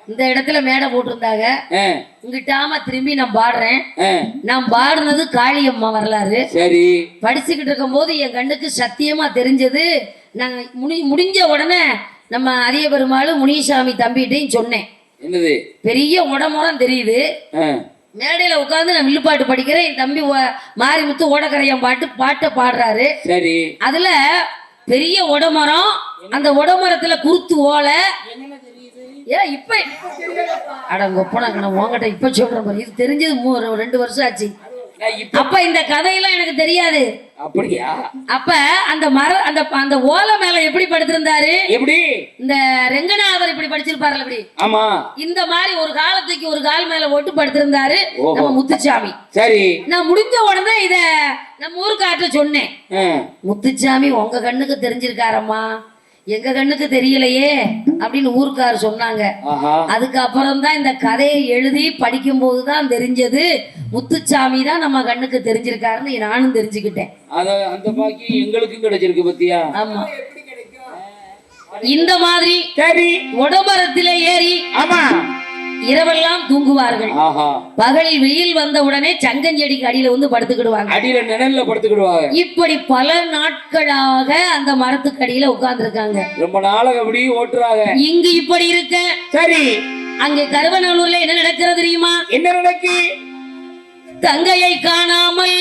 இந்த இடத்துல மேடை போட்டிருந்தாங்க. இங்கிட்டாம திரும்பி நான் பாடுறேன். நான் பாடுனது காளியம்மா வரலாறு. சரி, படிச்சுக்கிட்டு இருக்கும் போது என் கண்ணுக்கு சத்தியமா தெரிஞ்சது. நான் முடிஞ்ச உடனே நம்ம அரிய பெருமாள் முனிசாமி தம்பிகிட்டையும் சொன்னேன். என்னது? பெரிய உடம்புறம் தெரியுது. மேடையில உட்கார்ந்து நான் வில்லுப்பாட்டு படிக்கிறேன். என் தம்பி மாரிமுத்து ஓடக்கரையம் பாட்டை பாடுறாரு. சரி, அதுல பெரிய உடமரம், அந்த உடமரத்துல குருத்து ஓலை. இப்ப அடங்கொப்பனாங்க நான் உங்ககிட்ட இப்ப சொல்றேன். இது தெரிஞ்சது 2 வருஷம் ஆச்சு. அப்ப இந்த கதையெல்லாம் எனக்கு தெரியாது. அப்படியா? அப்ப அந்த மரம் அந்த ஓலை மேல எப்படி படுத்திருந்தாரு? எப்படி? இந்த ரெங்கநாதர் இப்படி படிச்சிருப்பாரு அப்படி. ஆமா, இந்த மாதிரி ஒரு காலத்துக்கு ஒரு கால் மேல ஓட்டு படுத்திருந்தாரு நம்ம முத்துச்சாமி. சரி, நான் முடிஞ்ச உடனே இத நம்ம ஊருக்காட்ட சொன்னேன். முத்துச்சாமி உங்க கண்ணுக்கு தெரிஞ்சிருக்காரம்மா, எங்க கண்ணுக்கு தெரியலையே அப்படின்னு ஊருக்கார் சொன்னாங்க. அதுக்கு அப்புறம் தான் இந்த கதையை எழுதி படிக்கும் போதுதான் தெரிஞ்சது முத்துச்சாமி தான் நம்ம கண்ணுக்கு தெரிஞ்சிருக்காருன்னு நானும் தெரிஞ்சுக்கிட்டேன். அந்த பாக்கி எங்களுக்கும் கிடைச்சிருக்கு பத்தியா. ஆமா, இந்த மாதிரி சரி உடம்பரத்திலே ஏறி ஆமா இரவெல்லாம் தூங்குவார்கள். பகலில் வெயில் வந்த உடனே சங்கஞ்செடிக்கு அடியில வந்து படுத்துக்கிடுவாங்க, அடியில நிழல்ல படுத்துக்கிடுவாங்க. இப்படி பல நாட்களாக அந்த மரத்துக்கு அடியில உட்கார்ந்து இருக்காங்க. ரொம்ப நாளாக அப்படி ஓட்டுறாங்க. இங்கு இப்படி இருக்க சரி அங்கே கருவநல்லூர்ல என்ன நடக்கிறது தெரியுமா? என்ன நடக்கு? தங்கையை காணாமல்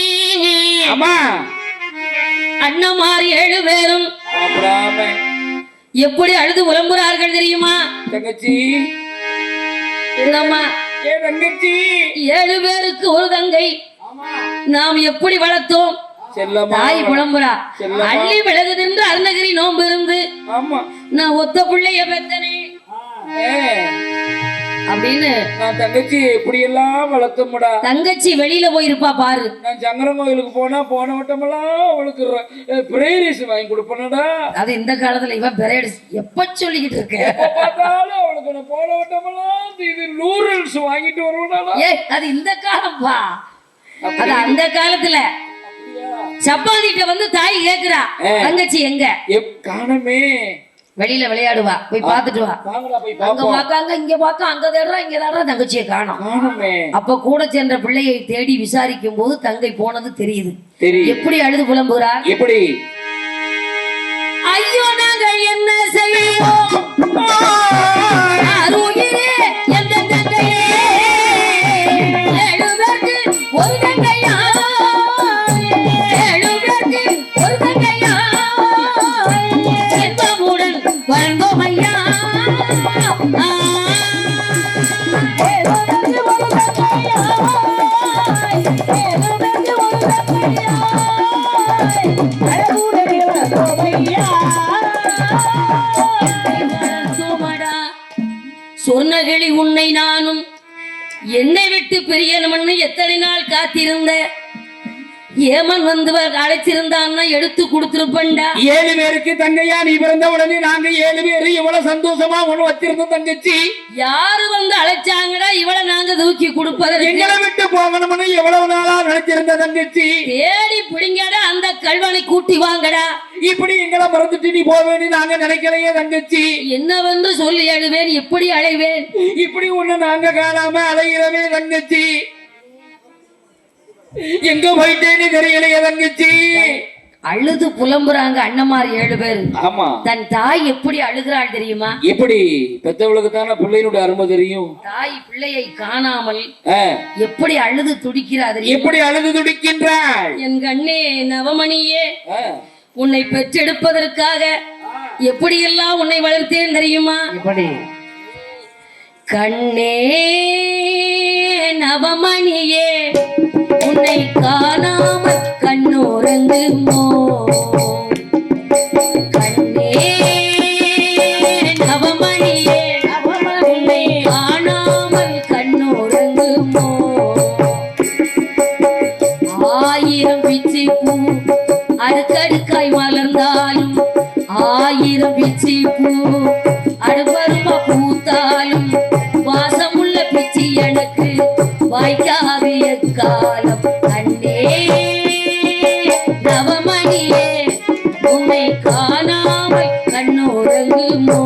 அண்ணமார் 7 பேரும் எப்படி அழுது புலம்புறார்கள் தெரியுமா? தங்கச்சி என்னம்மா 7 பேருக்கு ஒரு தங்கை, நாம் எப்படி வளர்த்தோம்? தாய் புலம்புறா. அள்ளி விலகு நின்று அருணகிரி நோம்பு இருந்து நான் ஒத்த பிள்ளைய பெத்தனே அப்படின்னு நான் தங்கச்சி எப்படி எல்லாம் வளர்த்தமுடா. தங்கச்சி வெளியில போயிருப்பா பாரு. நான் சங்கரன் கோயிலுக்கு போன வட்டமெல்லாம் அவளுக்கு பிரேரிஸ் வாங்கி கொடுப்பேனடா. அது இந்த காலத்துல இவன் பிரேரிஸ் எப்ப சொல்லிக்கிட்டு இருக்க? பார்த்தாலும் அவளுக்கு நான் போன வட்டமெல்லாம் இது நூடுல்ஸ் வாங்கிட்டு வருவா. அது இந்த காலம்பா, அது அந்த காலத்துல சப்பாத்திட்ட வந்து தாய் கேக்குறா தங்கச்சி எங்க காணமே, வெளியில விளையாடுவா, போய் பாத்துட்டு வா. அங்க பாக்காங்க, இங்க பாக்க, அங்க தேடுறா, இங்க தேடுறா, தங்கச்சியை காணோம். அப்ப கூட சென்ற பிள்ளையை தேடி விசாரிக்கும் போது தங்கை போனது தெரியுது. எப்படி அழுது புலம்புகிறார்? எப்படி? ஐயோ நாங்கள் என்ன செய்வோம் அருகிலே எந்த தங்கையே 7 பேருக்கு ஒரு தங்கையா, 7 பேருக்கு ஒரு தங்கையா என்பவுடன் வந்தோம் ஐயா. சொர்ணகிளி உன்னை நானும் என்னை விட்டு பிரியணும்னு எத்தனை நாள் காத்திருந்த. ஏமன் வந்து அழைச்சிருந்தான்னா எடுத்து கொடுத்துருப்பண்டா. 7 பேருக்கு தங்கையா நீ பிறந்த உடனே நாங்க 7 பேரு இவ்வளவு சந்தோஷமா ஒண்ணு வச்சிருந்தோம் தங்கச்சி. யாரு வந்து அழைச்சாங்கடா இவளை நாங்க தூக்கி கொடுப்பதற்கு? எங்களை விட்டு போகணும்னு எவ்வளவு நாளா நினைச்சிருந்த தங்கச்சி. தேடி பிடிங்கடா, அந்த கல்வனை கூட்டி வாங்கடா. இப்படி எங்களை மறந்துட்டு நீ போவேன்னு நாங்க நினைக்கலையே தங்கச்சி. என்னவென்று சொல்லி அழுவேன், எப்படி அழைவேன்? இப்படி ஒண்ணு நாங்க காணாம அலைகிறவே தங்கச்சி. எங்க போயிட்டேன்னு தெரியலையே தங்கச்சி. அழுது புலம்புறாங்க அண்ணமார் 7 பேர். ஆமா, தன் தாய் எப்படி அழுகிறாள் தெரியுமா? எப்படி? பெத்தவளுக்கு தானே பிள்ளையினுடைய அருமை தெரியும். தாய் பிள்ளையை காணாமல் எப்படி அழுது துடிக்கிறார்? எப்படி அழுது துடிக்கின்றாள்? என் கண்ணே நவமணியே, உன்னை பெற்றெடுப்பதற்காக எப்படியெல்லாம் உன்னை வளர்த்தேன் தெரியுமா? எப்படி? கண்ணே நவமணியே, உன்னை காணாமல் கண்ணோரங்குமோ? கண்ணே நவமணியே, உன்னை காணாமல் கண்ணோரங்குமோ? 1000 பிச்சி பூ அடுக்கடுக்காய் மலர்ந்தாலும், 1000 பிச்சி பூ அடுப்பருமா பூத்தாலும், வாசமுள்ள பிச்சி எனக்கு வாய்க்காது எக்காலம். கண்ணே நவமணியே, உன்னை காணாமல் கண்ணோரங்குமோ?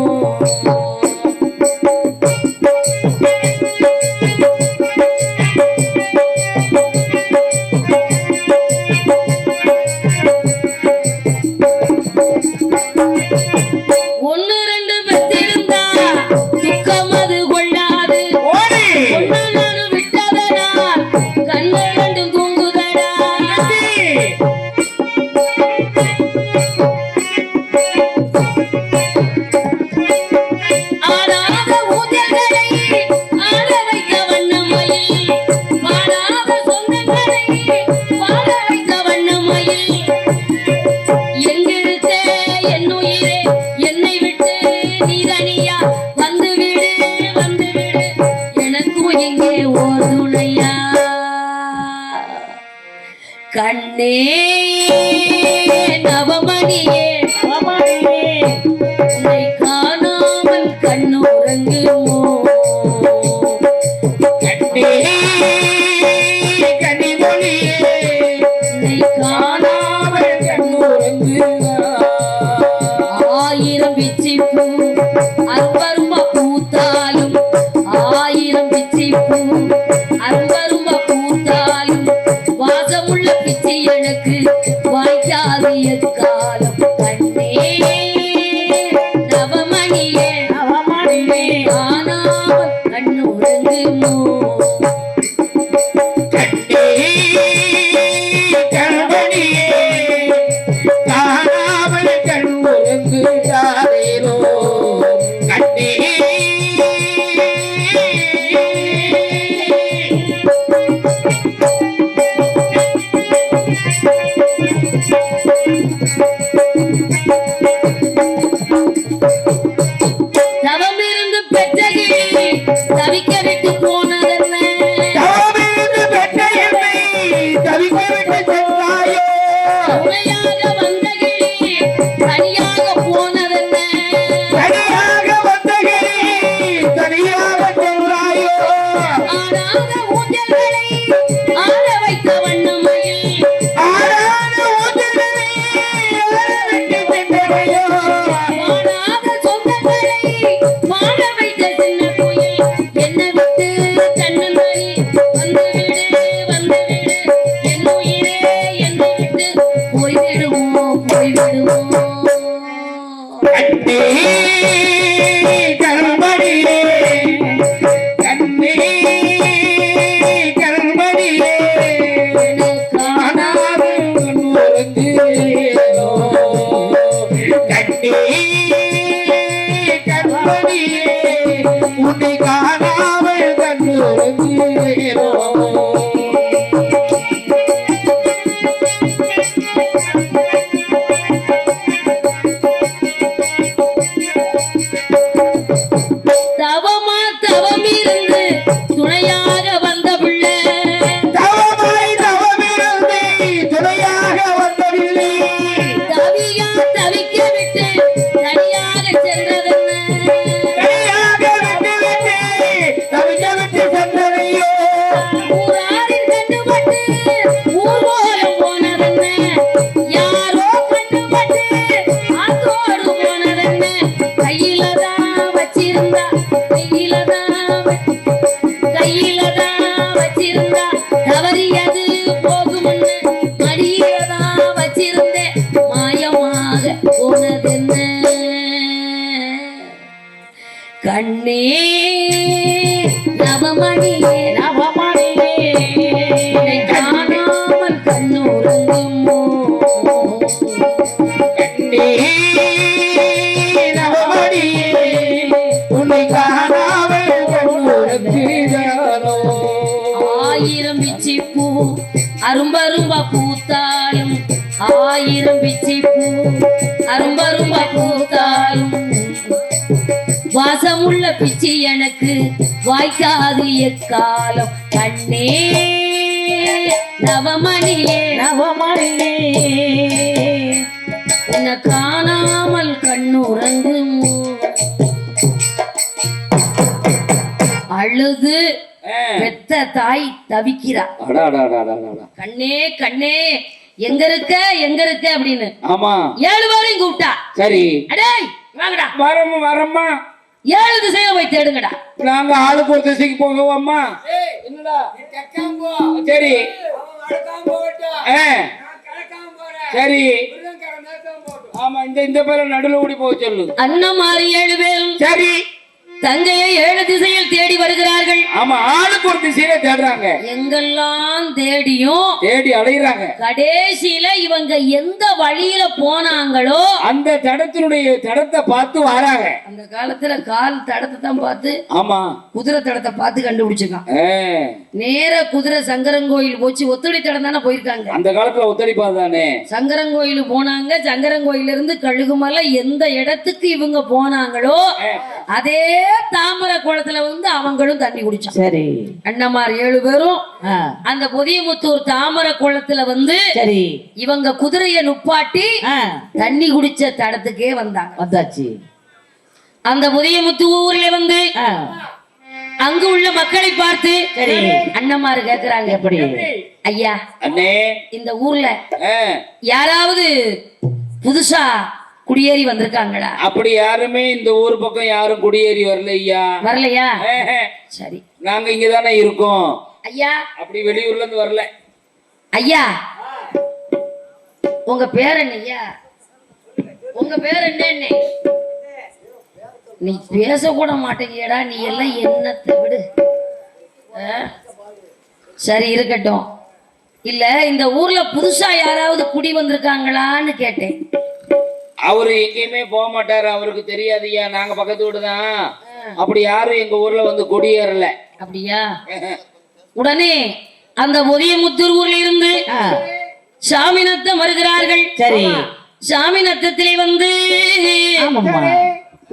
எக்காலம் கண்ணே நவமணியே காணாமல் கண்ணுறங்குமோ தவமிருந்து பெற்ற கிளி தவிக்க விட்டு போனதென்ன துணையாக வந்த கிளி தனியாக போனதென்ன ஆடாத ஊஞ்சல்களை ஆட வைத்த வண்ணமயில் வாடாத சொந்தங்களை வாழ வைத்த சின்ன குயில் என்ன விட்டு கண்ணமணி வந்து விடு என் உயிரே என்னை விட்டு போய்விடுமோ உன்னை காணாமல் கண்ணுறங்குகிறோ தவமா தவமிருந்து துணையாக வந்த பிள்ளை தவியா தவிக்க விட்டு தனியாக சென்றதென்ன ஊராரின் கண்ணுபட்டு ஊர்வலம் போனதென்ன யாரோ கண்ணுபட்டு ஆத்தோடு போனதென்ன கையிலதான் வச்சிருந்தா தவறியது போகும்னு மடியிலதான் வச்சிருந்தேன் மாயமாக போனதென்ன கண்ணே நவமணியே உன்னை காணாமல் கண்ணுறங்குமோ உன்னை காணாமல் கண்ணுறங்குகிறோ ஆயிரம் பிச்சி பூ அரும்பரும்பா பூத்தாலும் ஆயிரம் பிச்சி பூ அரும்பரும்பா பூத்தாலும் வாசமுள்ள பிச்சி எனக்கு வாய்க்காது எக்காலம் கண்ணே நவமணியே உன்னை காணாமல் கண்ணுறங்குமோ அழுது பெத்த தாய் தவிக்கிறா கண்ணே கண்ணே எங்க இருக்க அப்படின்னு ஆமா 7 பேரையும் கூப்பிட்டா சரி அடேய் வாங்கடா வரம்மா 7 திசையை போய் தேடுங்கடா நாங்க ஆளுக்கு ஒரு திசைக்கு போகவாம்மா சரி சரி ஆமா இந்த பேர நடுல ஓடி போக சொல்லு அண்ணன் மாறி 7 பேரும் சரி தங்கையை 7 திசையில் தேடி வருகிறார்கள் ஆமா ஆளுக்கு ஒரு திசையில தேடுறாங்க எங்கெல்லாம் தேடியும் தேடி அலையுறாங்க கடைசியில இவங்க எந்த வழியில போனாங்களோ அந்த தடத்தை பார்த்து வராங்க அந்த காலத்துல கால் தடத்தை தான் பார்த்து ஆமா குதிரை தடத்தை பார்த்து கண்டுபிடிச்சிருக்கான் நேர குதிரை சங்கரங்கோயில் போச்சு ஒத்தடி தடம் தானே போயிருக்காங்க அந்த காலத்துல ஒத்தடி தானே சங்கரங்கோயில் போனாங்க சங்கரங்கோயில இருந்து கழுகுமலை எந்த இடத்துக்கு இவங்க போனாங்களோ அதே தாமரை குளத்துல வந்து அவங்களும் தண்ணி குடிச்சாங்க சரி அண்ணமார் 7 பேரும் அந்த புதியமுத்தூர் தாமரை குளத்துல வந்து சரி இவங்க குதிரைய நுப்பாட்டி தண்ணி குடிச்ச தடத்துக்கே வந்தாச்சு அந்த புதியமுத்தூர்ல வந்து அங்கு உள்ள மக்களை பார்த்து சரி அண்ணமாரு கேக்குறாங்க எப்படி ஐயா அண்ணே இந்த ஊர்ல யாராவது புதுசா குடியேறி வந்திருக்காங்களா? அப்படி யாருமே இந்த ஊர் பக்கம் யாரும் குடியேறி வரலையா? சரி, நாங்க இங்க தானே இருக்கோம் ஐயா. அப்படி வெளியூர்ல இருந்து வரல ஐயா. உங்க பேர் என்னய்யா? உங்க பேர் என்ன? நீ பேசக்கூட மாட்டேங்கடா, நீ எல்லாம் என்னத்தை விடு. சரி இருக்கட்டும். இல்ல இந்த ஊர்ல புதுசா யாராவது குடி வந்திருக்காங்களான்னு கேட்டேன். அவரு எங்கேயுமே போக மாட்டாரு, அவருக்கு தெரியாதுய்யா. நாங்க பக்கத்து வீடு தான். அப்படி யாரும் எங்க ஊர்ல வந்து குடியேறல. அப்படியா? உடனே அந்த ஒதியமுத்தூர் ஊர்ல இருந்து சாமிநத்தம் வருகிறார்கள். சரி. சாமிநத்தத்திலே வந்து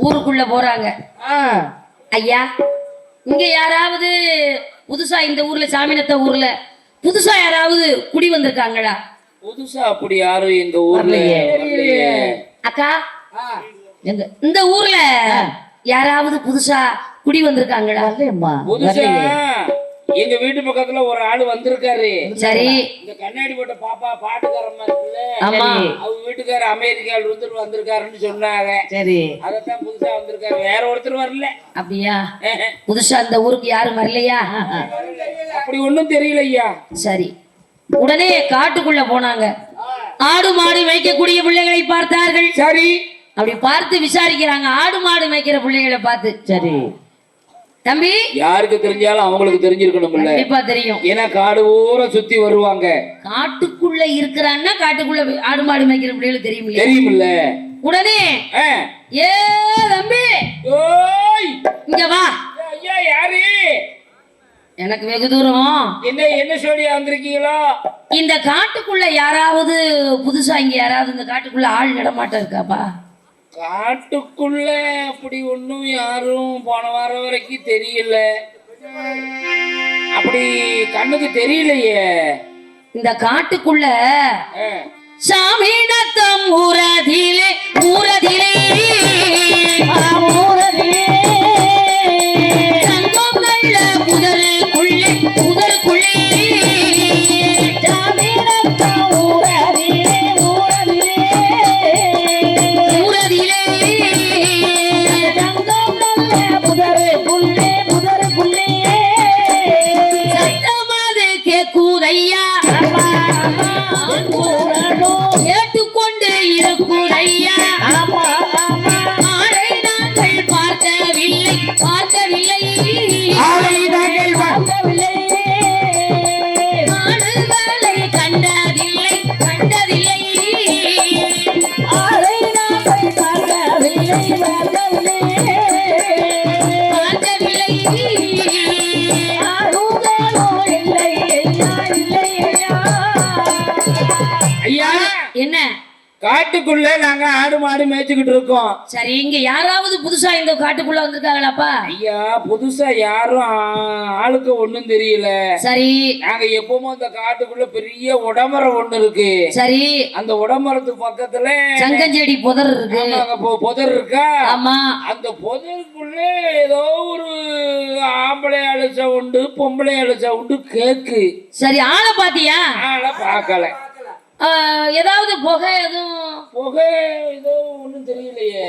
ஊருக்குள்ள போறாங்க. ஐயா, இங்க யாராவது புதுசா இந்த ஊர்ல சாமிநத்த ஊர்ல புதுசா யாராவது குடி வந்திருக்காங்களா? புதுசா அப்படி யாரும் எங்க ஊர்ல வரலையே. அக்கா, எங்க இந்த ஊர்ல யாராவது புதுசா குடி வந்திருக்காங்களா? புதுசா எங்க வீட்டு பக்கத்துல ஒரு ஆளு வந்திருக்காரு. சரி. இந்த கண்ணாடி போட்ட பாப்பா பாட்டுக்காரமா இருக்குல்ல, ஆமா, அவங்க வீட்டுக்கார அமெரிக்கால இருந்து வந்திருக்காருன்னு சொன்னாங்க. சரி. அதத்தான் புதுசா வந்திருக்காரு, வேற ஒருத்தர் வரல. அப்படியா? புதுசா இந்த ஊருக்கு யாரும் வரலையா? அப்படி ஒண்ணும் தெரியல ஐயா. சரி. உடனே காட்டுக்குள்ள போனாங்க. ஆடு மாடு மேய்க்கக்கூடிய பிள்ளைகளை பார்த்தார்கள். சரி. அப்படி பார்த்து விசாரிக்கிறாங்க, ஆடு மாடு மேய்க்கிற பிள்ளைகளை பார்த்து. சரி. தம்பி, யாருக்கு தெரிஞ்சாலும் அவங்களுக்கு தெரிஞ்சிருக்கணும்ல. கண்டிப்பா தெரியும். ஏன்னா காடு ஊரை சுத்தி வருவாங்க. காட்டுக்குள்ள இருக்கிறான்னா காட்டுக்குள்ள ஆடு மாடு மேய்க்கிற பிள்ளைகளுக்கு தெரியுமில்ல? தெரியுமில்ல. உடனே ஏ தம்பி, ஓய் இங்க வா. ஐயா, யாரு? எனக்கு வெகு தூரம். என்ன சொல்லியா வந்திருக்கீங்களோ? இந்த காட்டுக்குள்ள யாராவது புதுசா இங்க யாராவது இந்த காட்டுக்குள்ள ஆள் நடமாட்டம் இருக்காப்பா? காட்டுக்குள்ள அப்படி ஒண்ணும் யாரும் போன வாரம் வரைக்கும் தெரியல. அப்படி கண்ணுக்கு தெரியலையே. இந்த காட்டுக்குள்ள சாமிநத்தம் ஊரதிலே ஊரதிலே தங்கம் நல்ல புதருக்குள்ளே புதருக்குள்ளே சாமிநத்தம் ஊரதிலே ஊரதிலே ஊரதிலே தங்கம் நல்ல புதருக்குள்ளே புதருக்குள்ளே சத்தமாது கேக்குதையா, கேட்டுக்கொண்டு இருக்குதையா. ஆளை நாங்கள் பார்க்கவில்லை பார்க்கவில்லை, ஆடுகளை கண்டதில்லை கண்டதில்லை, ஆளை நாங்கள் பார்க்கவில்லை பார்க்கவில்லை பார்க்கவில்லை, ஆடுகளோ இல்லை ஐயா இல்லை ஐயா. ஐயா, என்ன? காட்டுக்குள்ள நாங்க ஆடு மாடு மேய்ச்சிக்கிட்டு இருக்கோம். சரி, இங்க யாராவது புதுசா இந்த காட்டுக்குள்ள வந்திருக்காங்களாப்பா? ஐயா, புதுசா யாரும் ஆளுக்கு ஒண்ணும் தெரியல. சரி. நாங்க எப்பவும் இந்த காட்டுக்குள்ள பெரிய உடமரம் ஒண்ணு இருக்கு. சரி. அந்த உடமரத்துக்கு பக்கத்துல சங்கஞ்செடி புதர் இருக்கு. புதர் இருக்கா? ஆமா. அந்த புதருக்குள்ள ஏதோ ஒரு ஆம்பளை அழைச்ச உண்டு பொம்பளை அழைச்ச உண்டு கேக்கு. சரி, ஆளை பாத்தியா? ஆளை பார்க்கல. ஏதாவது புகை எதுவும்? புகை ஏதோ ஒண்ணும் தெரியலையே.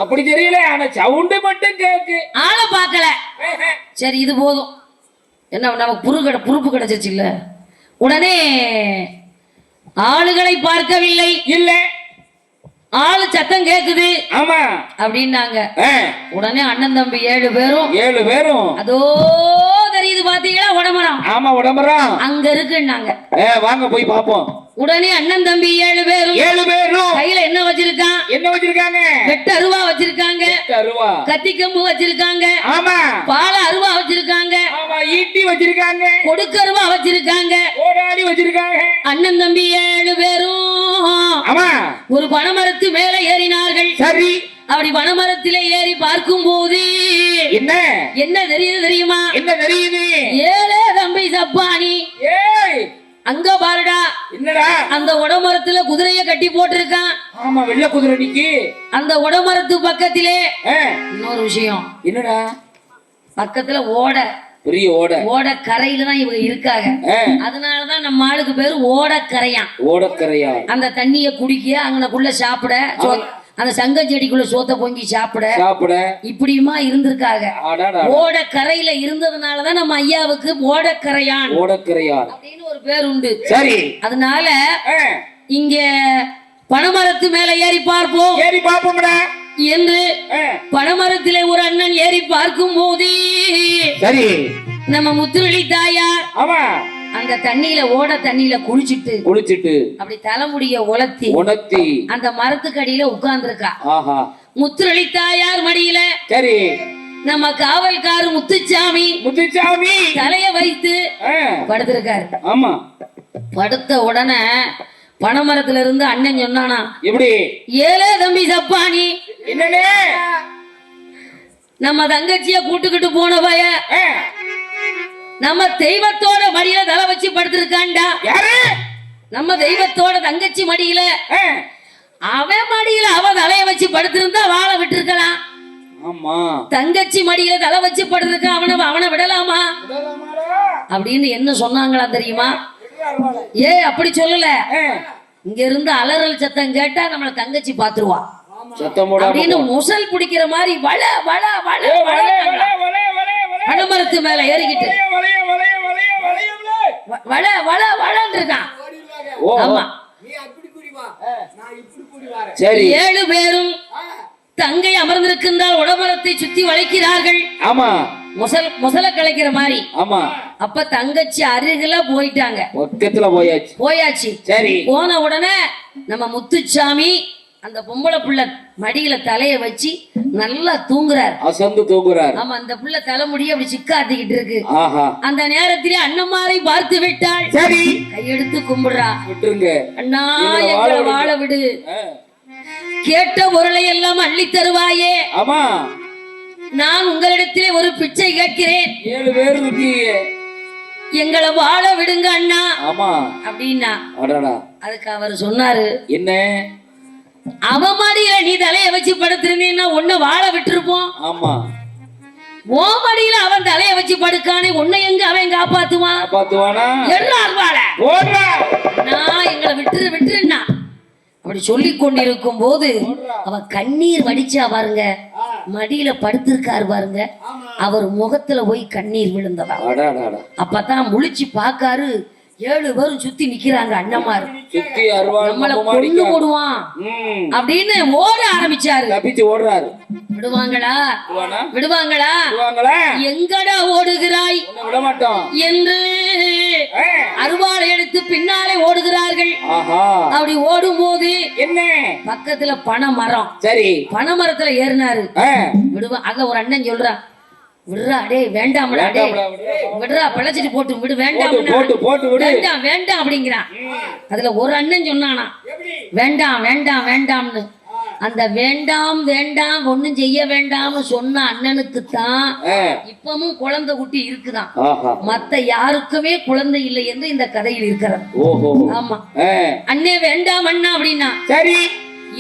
அப்படி தெரியல, ஆனா சவுண்டு மட்டும் கேக்கு. ஆளை பார்க்கல. சரி, இது போதும். என்ன நமக்கு புறுப்பு கிடைச்சிருச்சு இல்ல? உடனே ஆளுகளை பார்க்கவில்லை. இல்ல, ஆளு சத்தம் கேக்குது. ஆமா அப்படின்னாங்க. உடனே அண்ணன் தம்பி 7 பேரும் அதோ தெரியுது பாத்தீங்களா உடம்பரம்? ஆமா, உடம்பரம் அங்க இருக்குன்னாங்க. வாங்க போய் பாப்போம். உடனே அண்ணன் தம்பி 7 பேரும் கையில என்ன வச்சிருக்காங்க? வெட்ட அருவா வச்சிருக்காங்க, கத்தி கம்பு வச்சிருக்காங்க, ஆமா, பால அருவா வச்சிருக்காங்க, ஆமா, ஈட்டி வச்சிருக்காங்க, கொடுக்க அருவா வச்சிருக்காங்க, ஓடாடி வச்சிருக்காங்க. அண்ணன் தம்பி 7 பேரும் ஆமா ஒரு பனைமரத்து மேல ஏறினார்கள். சரி. அப்படி பனைமரத்திலே ஏறி பார்க்கும் போது என்ன தெரியுது தெரியுமா? என்ன தெரியுது? ஏழே தம்பி சப்பானி. அங்க பாருடா, என்னடா? அந்த உடமரத்துல குதிரைய கட்டி போட்டிருக்கான். ஆமா, வெள்ளை குதிரை நிக்கி. அந்த உடமரத்து பக்கத்திலே இன்னொரு விஷயம். என்னடா? பக்கத்துல பெரிய ஓட கரையில தான் இவங்க இருக்காங்க. அதனாலதான் நம்ம ஆளுக்கு பேரு ஓடக்கரையான். அந்த தண்ணிய குடிக்க அங்கனக்குள்ள சாப்பிட அந்த சங்க செடிக்குள்ள சோத்த பொங்கி சாப்பிட இப்படியுமா இருந்திருக்காங்க. ஓட கரையில இருந்ததுனாலதான் நம்ம ஐயாவுக்கு ஓடக்கரையான் அப்படின்னு ஒரு பேர் உண்டு. சரி, அதனால இங்க பனைமரத்து மேல ஏறி பார்ப்போம் என்று பனைமரத்திலே ஒரு அண்ணன் ஏறி பார்க்கும் போது நம்ம முத்துவெளி தாயார் அந்த தண்ணியில ஓட தண்ணியில குளிச்சுட்டு அப்படி தலைமுடிய உலர்த்தி அந்த மரத்துக்கு அடியில உட்கார்ந்துருக்கா. முத்துவெளி தாயார் மடியில நம்ம காவல்காரு முத்துச்சாமி தலைய வைத்து படுத்திருக்காரு. படுத்த உடனே பனைமரத்துல இருந்து அண்ணன் சொன்னானா, எப்படி ஏலே தம்பி சப்பானி, நம்ம தங்கச்சிய கூட்டுக்கிட்டு போன பய நம்ம தெய்வத்தோட மடியில தலை வச்சு படுத்திருக்காண்டா. நம்ம தெய்வத்தோட தங்கச்சி மடியில அவன் மடியில அவ தலைய வச்சு படுத்திருந்தா வாழ விட்டு இருக்கலாம். தங்கச்சி மடியில தலை வச்சு படுத்திருக்கான், அவனை விடலாமா அப்படின்னு என்ன சொன்னாங்களா தெரியுமா? ஏ அப்படி சொல்லல, இங்க இருந்து அலறல் சத்தம் கேட்டா நம்மள தங்கச்சி பாத்துருவா அப்படின்னு முசல் பிடிக்கிற மாதிரி வள வள வள பனைமரத்து மேல ஏறிக்கிட்டு வள வள வளன்னு இருக்கான். ஆமா, 7 பேரும் தங்கை அமர்ந்திருக்கின்றால் உடமரத்தை சுத்தி வளைக்கிறார்கள். ஆமா, முசல கலைக்கிற மாதிரி. ஆமா, அப்ப தங்கச்சி அருகில போயிட்டாங்க, பக்கத்துல போயாச்சு. சரி, போன உடனே நம்ம முத்துச்சாமி அந்த பொம்பளை புள்ள மடியில தலைய வச்சு நல்லா தூங்குறாரு, அசந்து தூங்குறாரு. ஆமா, அந்த புள்ள தலைமுடிய அப்படி சிக்காத்திக்கிட்டு இருக்கு. அந்த நேரத்திலே அண்ணமாரை பார்த்து விட்டாள். சரி, கையெடுத்து கும்பிடுறா, விட்டுருங்க அண்ணா, எங்களை வாழ விடு, கேட்ட பொருளை எல்லாம் அள்ளி தருவாயே. ஆமா, நான் உங்களிடத்திலே ஒரு பிச்சை கேட்கிறேன், 7 பேர் இருக்கீங்க, எங்களை வாழ விடுங்க அண்ணா. ஆமா அப்படின்னா அதுக்கு அவர் சொன்னாரு, என்ன அவ மடியில நீ தலைய வச்சு படுத்திருந்தீன்னா உன்னை வாழ விட்டுருப்போம். ஆமா, ஓ மடியில அவன் தலைய வச்சு படுக்கானே, உன்னை எங்க அவன் காப்பாத்துவான்? நான் எங்களை விட்டுருன்னா அப்படி சொல்லி கொண்டிருக்கும் போது அவ கண்ணீர் வடிச்சா பாருங்க, மடியில படுத்திருக்காரு பாருங்க, அவர் முகத்துல போய் கண்ணீர் விழுந்ததா. அப்பதான் முழிச்சு பாக்காரு, 7 பேரும் சுத்தி நிக்கிறாங்க, அண்ணமாரு நம்மள கொண்டு போடுவான் அப்படின்னு ஓட ஆரம்பிச்சாரு. ஓடுறாரு, விடுவாங்களா எங்கடா ஓடுகிறாய் என்று அருவாளை எடுத்து பின்னாலே ஓடுகிறார்கள். அப்படி ஓடும் போது என்ன பக்கத்துல பனைமரம், சரி பனைமரத்துல ஏறினாரு. அங்க ஒரு அண்ணன் சொல்றான், விடுறா டே வேண்டாம்டா, டே விடுறா பிழைச்சிட்டு போட்டு விடு, வேண்டாம் வேண்டாம் வேண்டாம் அப்படிங்கிறான். அதுல ஒரு அண்ணன் சொன்னானா, வேண்டாம் வேண்டாம் வேண்டாம்னு. அந்த வேண்டாம் வேண்டாம் ஒண்ணும் செய்ய வேண்டாம்னு சொன்ன அண்ணனுக்கு தான் இப்பவும் குழந்தை குட்டி இருக்குதான், மத்த யாருக்குமே குழந்தை இல்லை என்று இந்த கதையில் இருக்கிறது. ஆமா, அண்ணே வேண்டாம் அண்ணா அப்படின்னா, சரி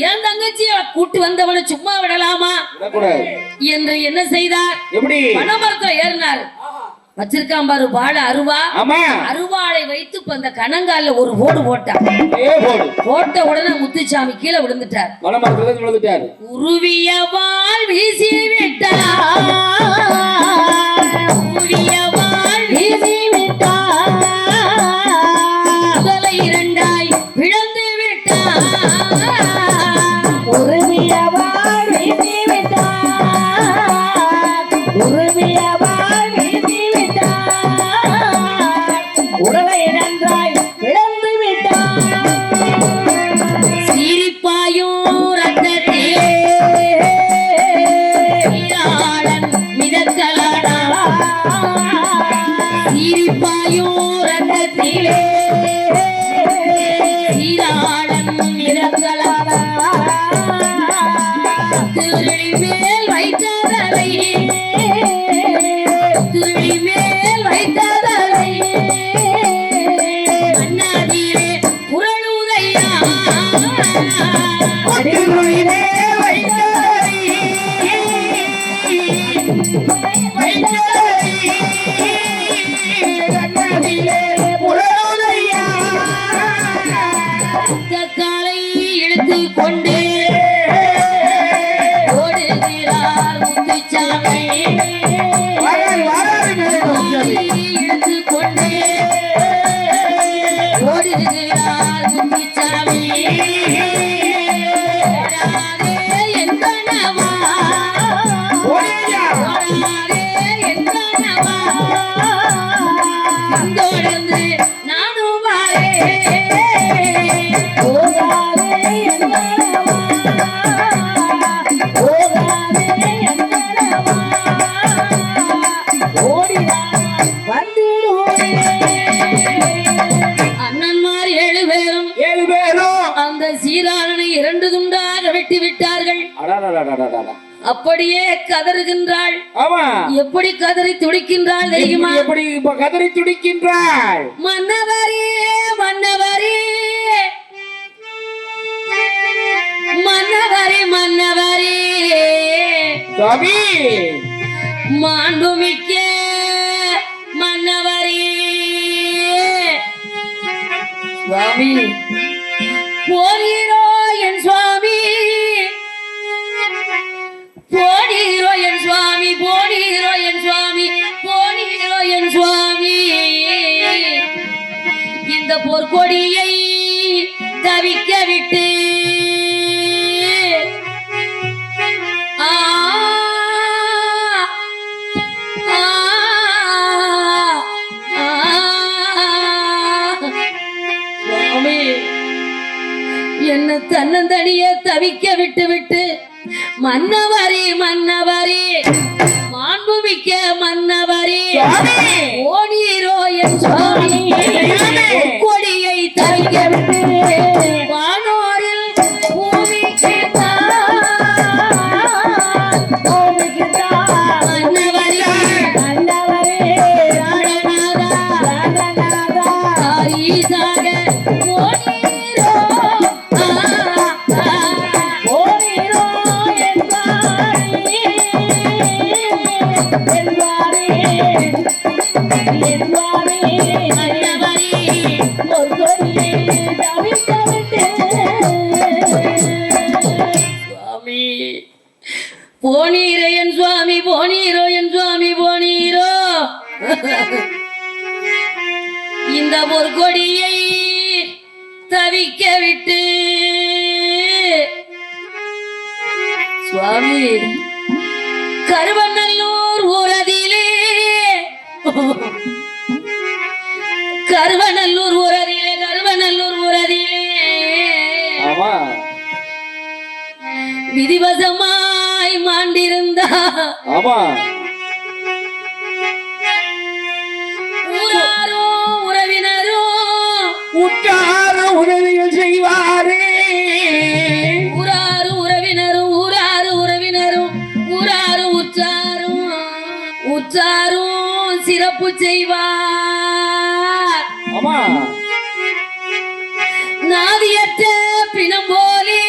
என் தங்கச்சிய கூட்டு வந்தவனை சும்மா விடலாமா என்று என்ன செய்தார், பனைமரத்துல ஏறினார். வச்சிருக்கான் பாரு வாழ அருவா, அருவாளை வைத்து அந்த கணங்கால ஒரு போடு போட்ட உடனே முத்துச்சாமி கீழே விழுந்துட்டார். உருவிய வாள் வீசி விட்டார், உருவிய வாள் வீசி விட்டார், முதலை 2ஆய் பிளந்து விட்டார், உருவிய வாள் வீசி விட்டார், உருவிய வாள் வீசி விட்டார், உடலை 2ஆய் பிளந்து விட்டார், சிரிப்பாயும் ரத்தத்திலே சீராளன் மிதக்கலானா, சிரிப்பாயும் ரத்தத்திலே சீராளன் மிதக்கலானா, திருளி மேல் வைத்ததலை, திருளி மேல் வைத்ததலை அண்ணாதிலே புரளுதையா, திருளி மேல் வைத்ததலை அண்ணாதிலே புரளுதையா, காலை இழுத்து கொண்டு வராரு மேலே இழுத்து கொண்டே ஓடுகிறார் முத்துச்சாமி ஓடாதே என் கணவா ஓடாதே என் கணவா தொடர்ந்து நானும் வாரேன் ஓடாதே என் கணவா ஓடாதே என் கணவா ஓடினார் அண்ணன்மார் 7 பேரும் அந்த சீராளனை 2 துண்டாக வெட்டி விட்டார்கள். அப்படியே கதறுகின்றாள். எப்படி கதறி துடிக்கின்றாள் தெரியுமா? எப்படி கதறி துடிக்கின்றாள்? மன்னவரே மன்னவரே மன்னவரே மன்னவரே சுவாமி மாண்புமிக்க மன்னவரே சுவாமி போனீரோ என் சுவாமி போனீரோ என் சுவாமி போனீரோ என் சுவாமி போனீரோ என் சுவாமி இந்த பொற்கொடியை தவிக்க விட்டு ஆ என்ன தன்னந்தனிய தவிக்க விட்டு விட்டு மன்னவரே மன்னவரே மாண்புமிக்க மன்னவரே ஓடீரோ என் சுவாமி கொடியை தவிக்க விட்டு வானோரில் பூமிக்கு மன்னவரே மன்னவரே ராணநாதா ஹரிசாக ஓடீரோ போனீரோ என் சுவாமி போனீரோ என் சுவாமி போனீரோ இந்த பொற்கொடியை தவிக்க விட்டு சுவாமி கருவநல்லூர் ஊரதிலே கருவநல்லூர் ஊரதிலே கருவநல்லூர் ஊரதிலே விதிவசமாய் மாண்டிருந்தா ஊராரோ உறவினரோ உற்றார உதவிகள் செய்வாரே ஊராறு உறவினரும் ஊராறு உறவினரும் ஊராறு உற்றாரும் உற்றாரும் சிறப்பு செய்வார் நாதியற்ற பிணம் போலே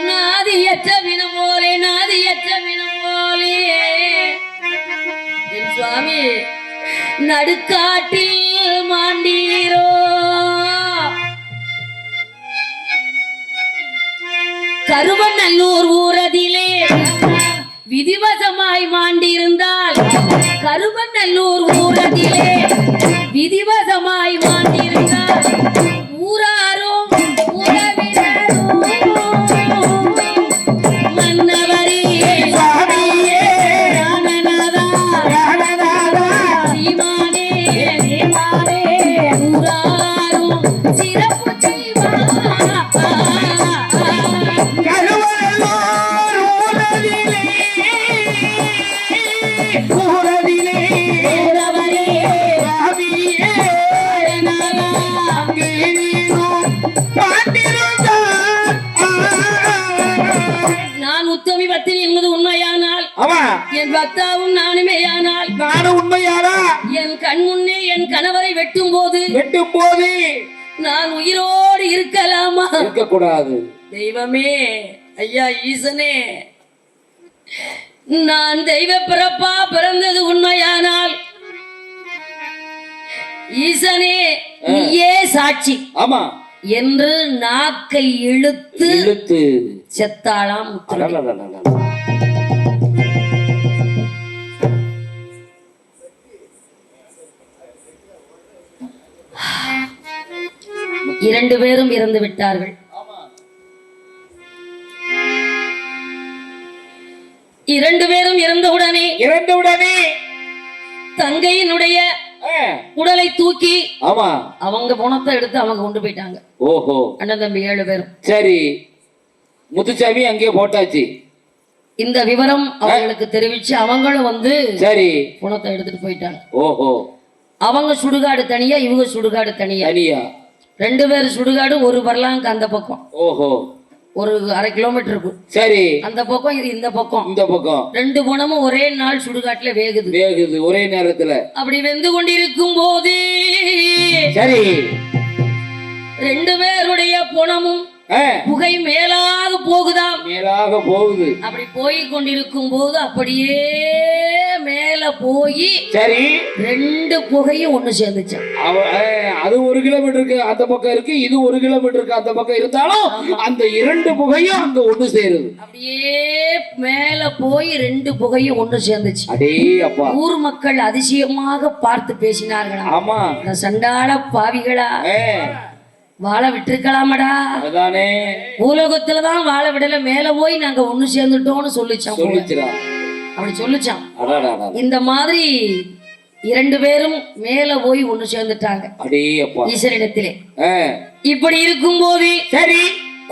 நாதியற்ற பிணம் போலே நாதியற்ற பிணம் போலே என் சுவாமி நடுக்காட்டில் மாண்டீரோ கருவநல்லூர் ஊரதிலே விதிவசமாய் மாண்டிருந்தால் கருவநல்லூர் ஊரதிலே விதிவசமாய் மாண்டிருந்தால் ஊராரும் உறவினரும் மன்னவரே ராணநாதா சீமானே ஊராரும் சிறப்பு நான் உத்தமி பத்தினி என்பது உண்மையானால் என் பக்தாவும் நானுமேயானால் நானும் உண்மையானா என் கண் முன்னே என் கணவரை வெட்டும் போது நான் உயிரோடு இருக்கலாமா? இருக்கக்கூடாது. தெய்வமே ஐயா ஈசனே நான் தெய்வ பிறப்பா பிறந்தது உண்மையானால் ஈசனே நீயே சாட்சி. ஆமா என்று நாக்கை இழுத்து இழுத்து செத்தாளாம் முத்துராணி. அடடடடடட. இரண்டு பேரும் இறந்து விட்டார்கள். இரண்டு பேரும் இறந்தவுடனே தங்கையினுடைய உடலை தூக்கி ஆமா அவங்க பணத்தை எடுத்து அவங்க கொண்டு போயிட்டாங்க. ஓஹோ. அண்ணன் தம்பி 7 பேரும். சரி, முத்துச்சாமி அங்கே போட்டாச்சு. இந்த விவரம் அவங்களுக்கு தெரிவிச்சு அவங்களும் வந்து சரி பணத்தை எடுத்துட்டு போயிட்டாங்க. ஓஹோ. அவங்க சுடுகாடு தனியா, இவங்க சுடுகாடு தனியா. தனியா 2 பேர் சுடுகாடு. ஒரு பர்லாங்க அந்த பக்கம், ஓஹோ, ஒரு 1/2 கிலோமீட்டர் இருக்கும். சரி, அந்த பக்கம், இது இந்த பக்கம். இந்த பக்கம் 2 பணமும் ஒரே நாள் சுடுகாட்டுல வேகுது ஒரே நேரத்துல. அப்படி வெந்து கொண்டிருக்கும் போது சரி 2 பேருடைய பணமும் புகை மேலாக போகுதாம். மேலாக போகுது. அப்படி போய் கொண்டிருக்கும் போது அப்படியே மேல போய் சரி 2 புகையும் ஒண்ணு சேர்ந்துச்சான். அது 1 கிலோமீட்டருக்கு அந்த பக்கம் இருக்கு, இது 1 கிலோமீட்டருக்கு அந்த பக்கம் இருந்தாலும் அந்த 2 புகையும் அங்க ஒண்ணு சேருது. அப்படியே மேல போய் 2 புகையும் ஒண்ணு சேர்ந்துச்சு. அடே அப்பா. ஊர் மக்கள் அதிசயமாக பார்த்து பேசினார்களா. ஆமா, இந்த சண்டாள பாவிகளா, வாழ விட்டுருக்கலாமடா. அதானே, பூலோகத்துலதான் வாழ விடல, மேல போய் நாங்க ஒண்ணு சேர்ந்துட்டோம்னு சொல்லிச்சான். அப்படி சொல்லிச்சான். இந்த மாதிரி 2 பேரும் மேல போய் ஒண்ணு சேர்ந்துட்டாங்க ஈஸ்வரிடத்திலே. இப்படி இருக்கும் போது சரி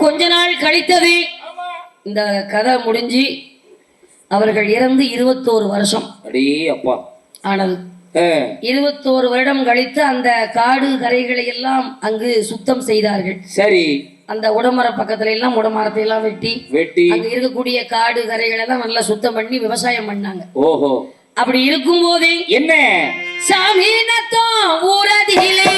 கொஞ்ச நாள் கழித்தது. இந்த கதை முடிஞ்சு அவர்கள் இறந்து 21 வருஷம் ஆனது. 21 வருடம் கழித்து அந்த காடு கரைகளை எல்லாம் அங்கு சுத்தம் செய்தார்கள். சரி, அந்த உடமர பக்கத்துல எல்லாம் உடமரத்தை எல்லாம் வெட்டி அங்க இருக்கக்கூடிய காடு கரைகளை எல்லாம் நல்லா சுத்தம் பண்ணி விவசாயம் பண்ணாங்க. ஓஹோ. அப்படி இருக்கும் போது என்ன சாமீனத்தோ ஊரதிலே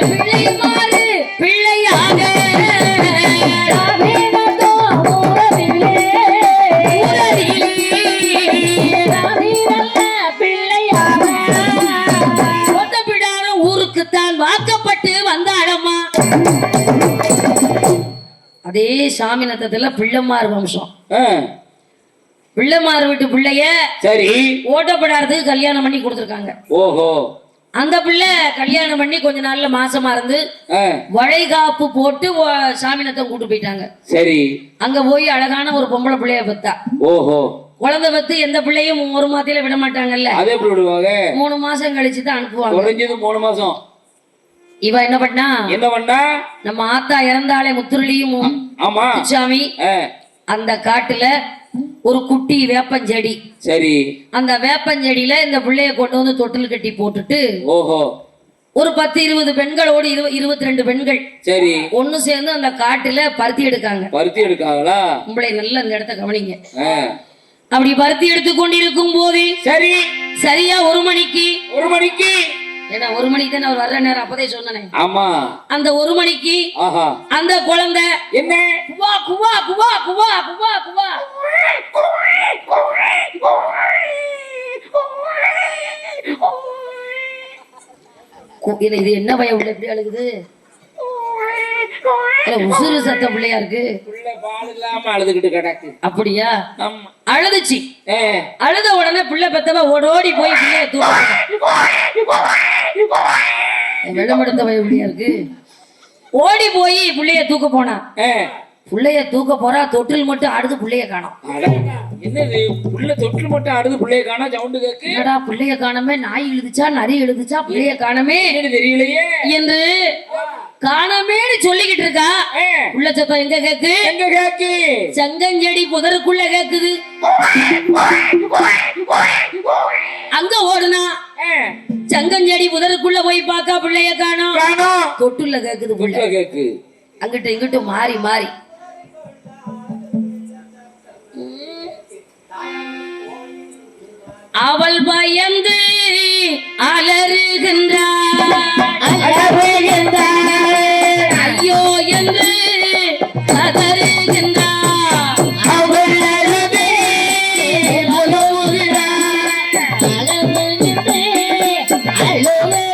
பிள்ளை மாறு பிள்ளையாக ஊருக்குத்தான் வாக்கப்பட்டு வந்தாளம்மா. அதே சாமிநத்தத்துல பிள்ளைமார் வம்சம். பிள்ளைமார் வீட்டு பிள்ளைய சரி ஓட்டப்படாததுக்கு கல்யாணம் பண்ணி கொடுத்துருக்காங்க. ஓஹோ. அந்த பிள்ளை கல்யாணம் பண்ணி கொஞ்ச நாள்ல மாசமா இருந்து வளைகாப்பு போட்டு சாமிநத்தம் கூட்டு போயிட்டாங்க. சரி, அங்க போய் அழகான ஒரு பொம்பளை பிள்ளைய பெத்தா. ஓஹோ. குழந்தை பத்து எந்த பிள்ளையும் 1 மாதத்துல விட மாட்டாங்கல்ல. அதே எப்படி விடுவாங்க? 3 மாசம் கழிச்சு தான் அனுப்புவாங்க. குறைஞ்சது 3 மாசம். இவ என்ன பண்ணா நம்ம ஆத்தா இறந்தாலே முத்துருளியும் சாமி அந்த காட்டுல ஒரு குட்டி வேப்பஞ்செடி. சரி, அந்த வேப்பஞ்செடியில இந்த பிள்ளைய கொண்டு வந்து தொட்டில் கட்டி போட்டுட்டு ஓஹோ ஒரு 10-20 பெண்களோடு 22 பெண்கள் சரி ஒண்ணு சேர்ந்து அந்த காட்டுல பருத்தி எடுக்காங்களா. உங்களை நல்ல அந்த இடத்த கவனிங்க. அப்படி பருத்தி எடுத்து கொண்டிருக்கும் போது சரி சரியா 1 மணிக்கு ஏன்னா 1 மணிக்கு தானே அவர் வர்ற நேரம். அப்பதே சொன்னேன். ஆமா, அந்த 1 மணிக்கு அந்த குழந்தை என்ன குவா குவா குவா குவா குவா குவா இது என்ன பயம் உள்ள எப்படி அழுகுது? உசுறு சத்த பிள்ளையா இருக்கு. அப்படியா? அழுதுச்சு. அழுத உடனே பிள்ளை பெத்தவ ஓடோடி போய் பிள்ளைய வெள்ளமெடுத்த பயம் பிள்ளையா இருக்கு. ஓடி போய் பிள்ளைய தூக்க போனா. பிள்ளைய தூக்க போறா, தொட்டில் மட்டும் ஆடுது, பிள்ளைய காணோம். என்னது புள்ள தொட்டில் மட்டும் ஆடுது, பிள்ளைய காணோம். சவுண்ட் கேக்கு. என்னடா பிள்ளைய காணமே, நாய் எழுதுச்சா நரி எழுதுச்சா, பிள்ளைய காணமே தெரியலையே என்று காணமேன்னு சொல்லிக்கிட்டு இருக்கா. உள்ள சத்தம் எங்க கேக்கு? சங்கஞ்செடி புதருக்குள்ள கேக்குது. அங்க ஓடுனா சங்கஞ்செடி புதருக்குள்ள போய் பாக்கா, பிள்ளைய காணோம். தொட்டுள்ள கேக்குது புள்ள கேக்கு. அங்கிட்டு இங்கிட்டு மாறி மாறி அவள் பயந்து அலறுகின்றாள். ஐயோ என்று கதறுகின்றாள். அவள் அழுதே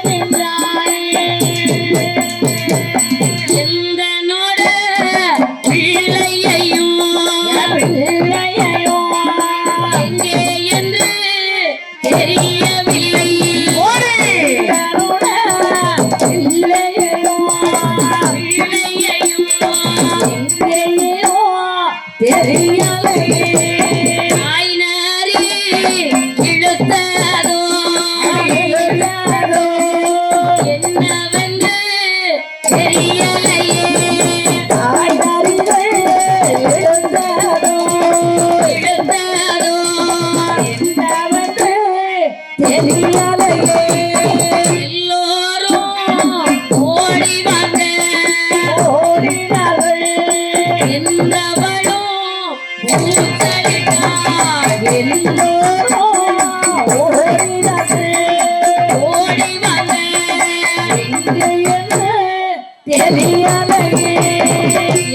அழுகின்றாள். தெரியலையே ஆயினாரி இழுத்ததோ என்னவென்று தெரியலையே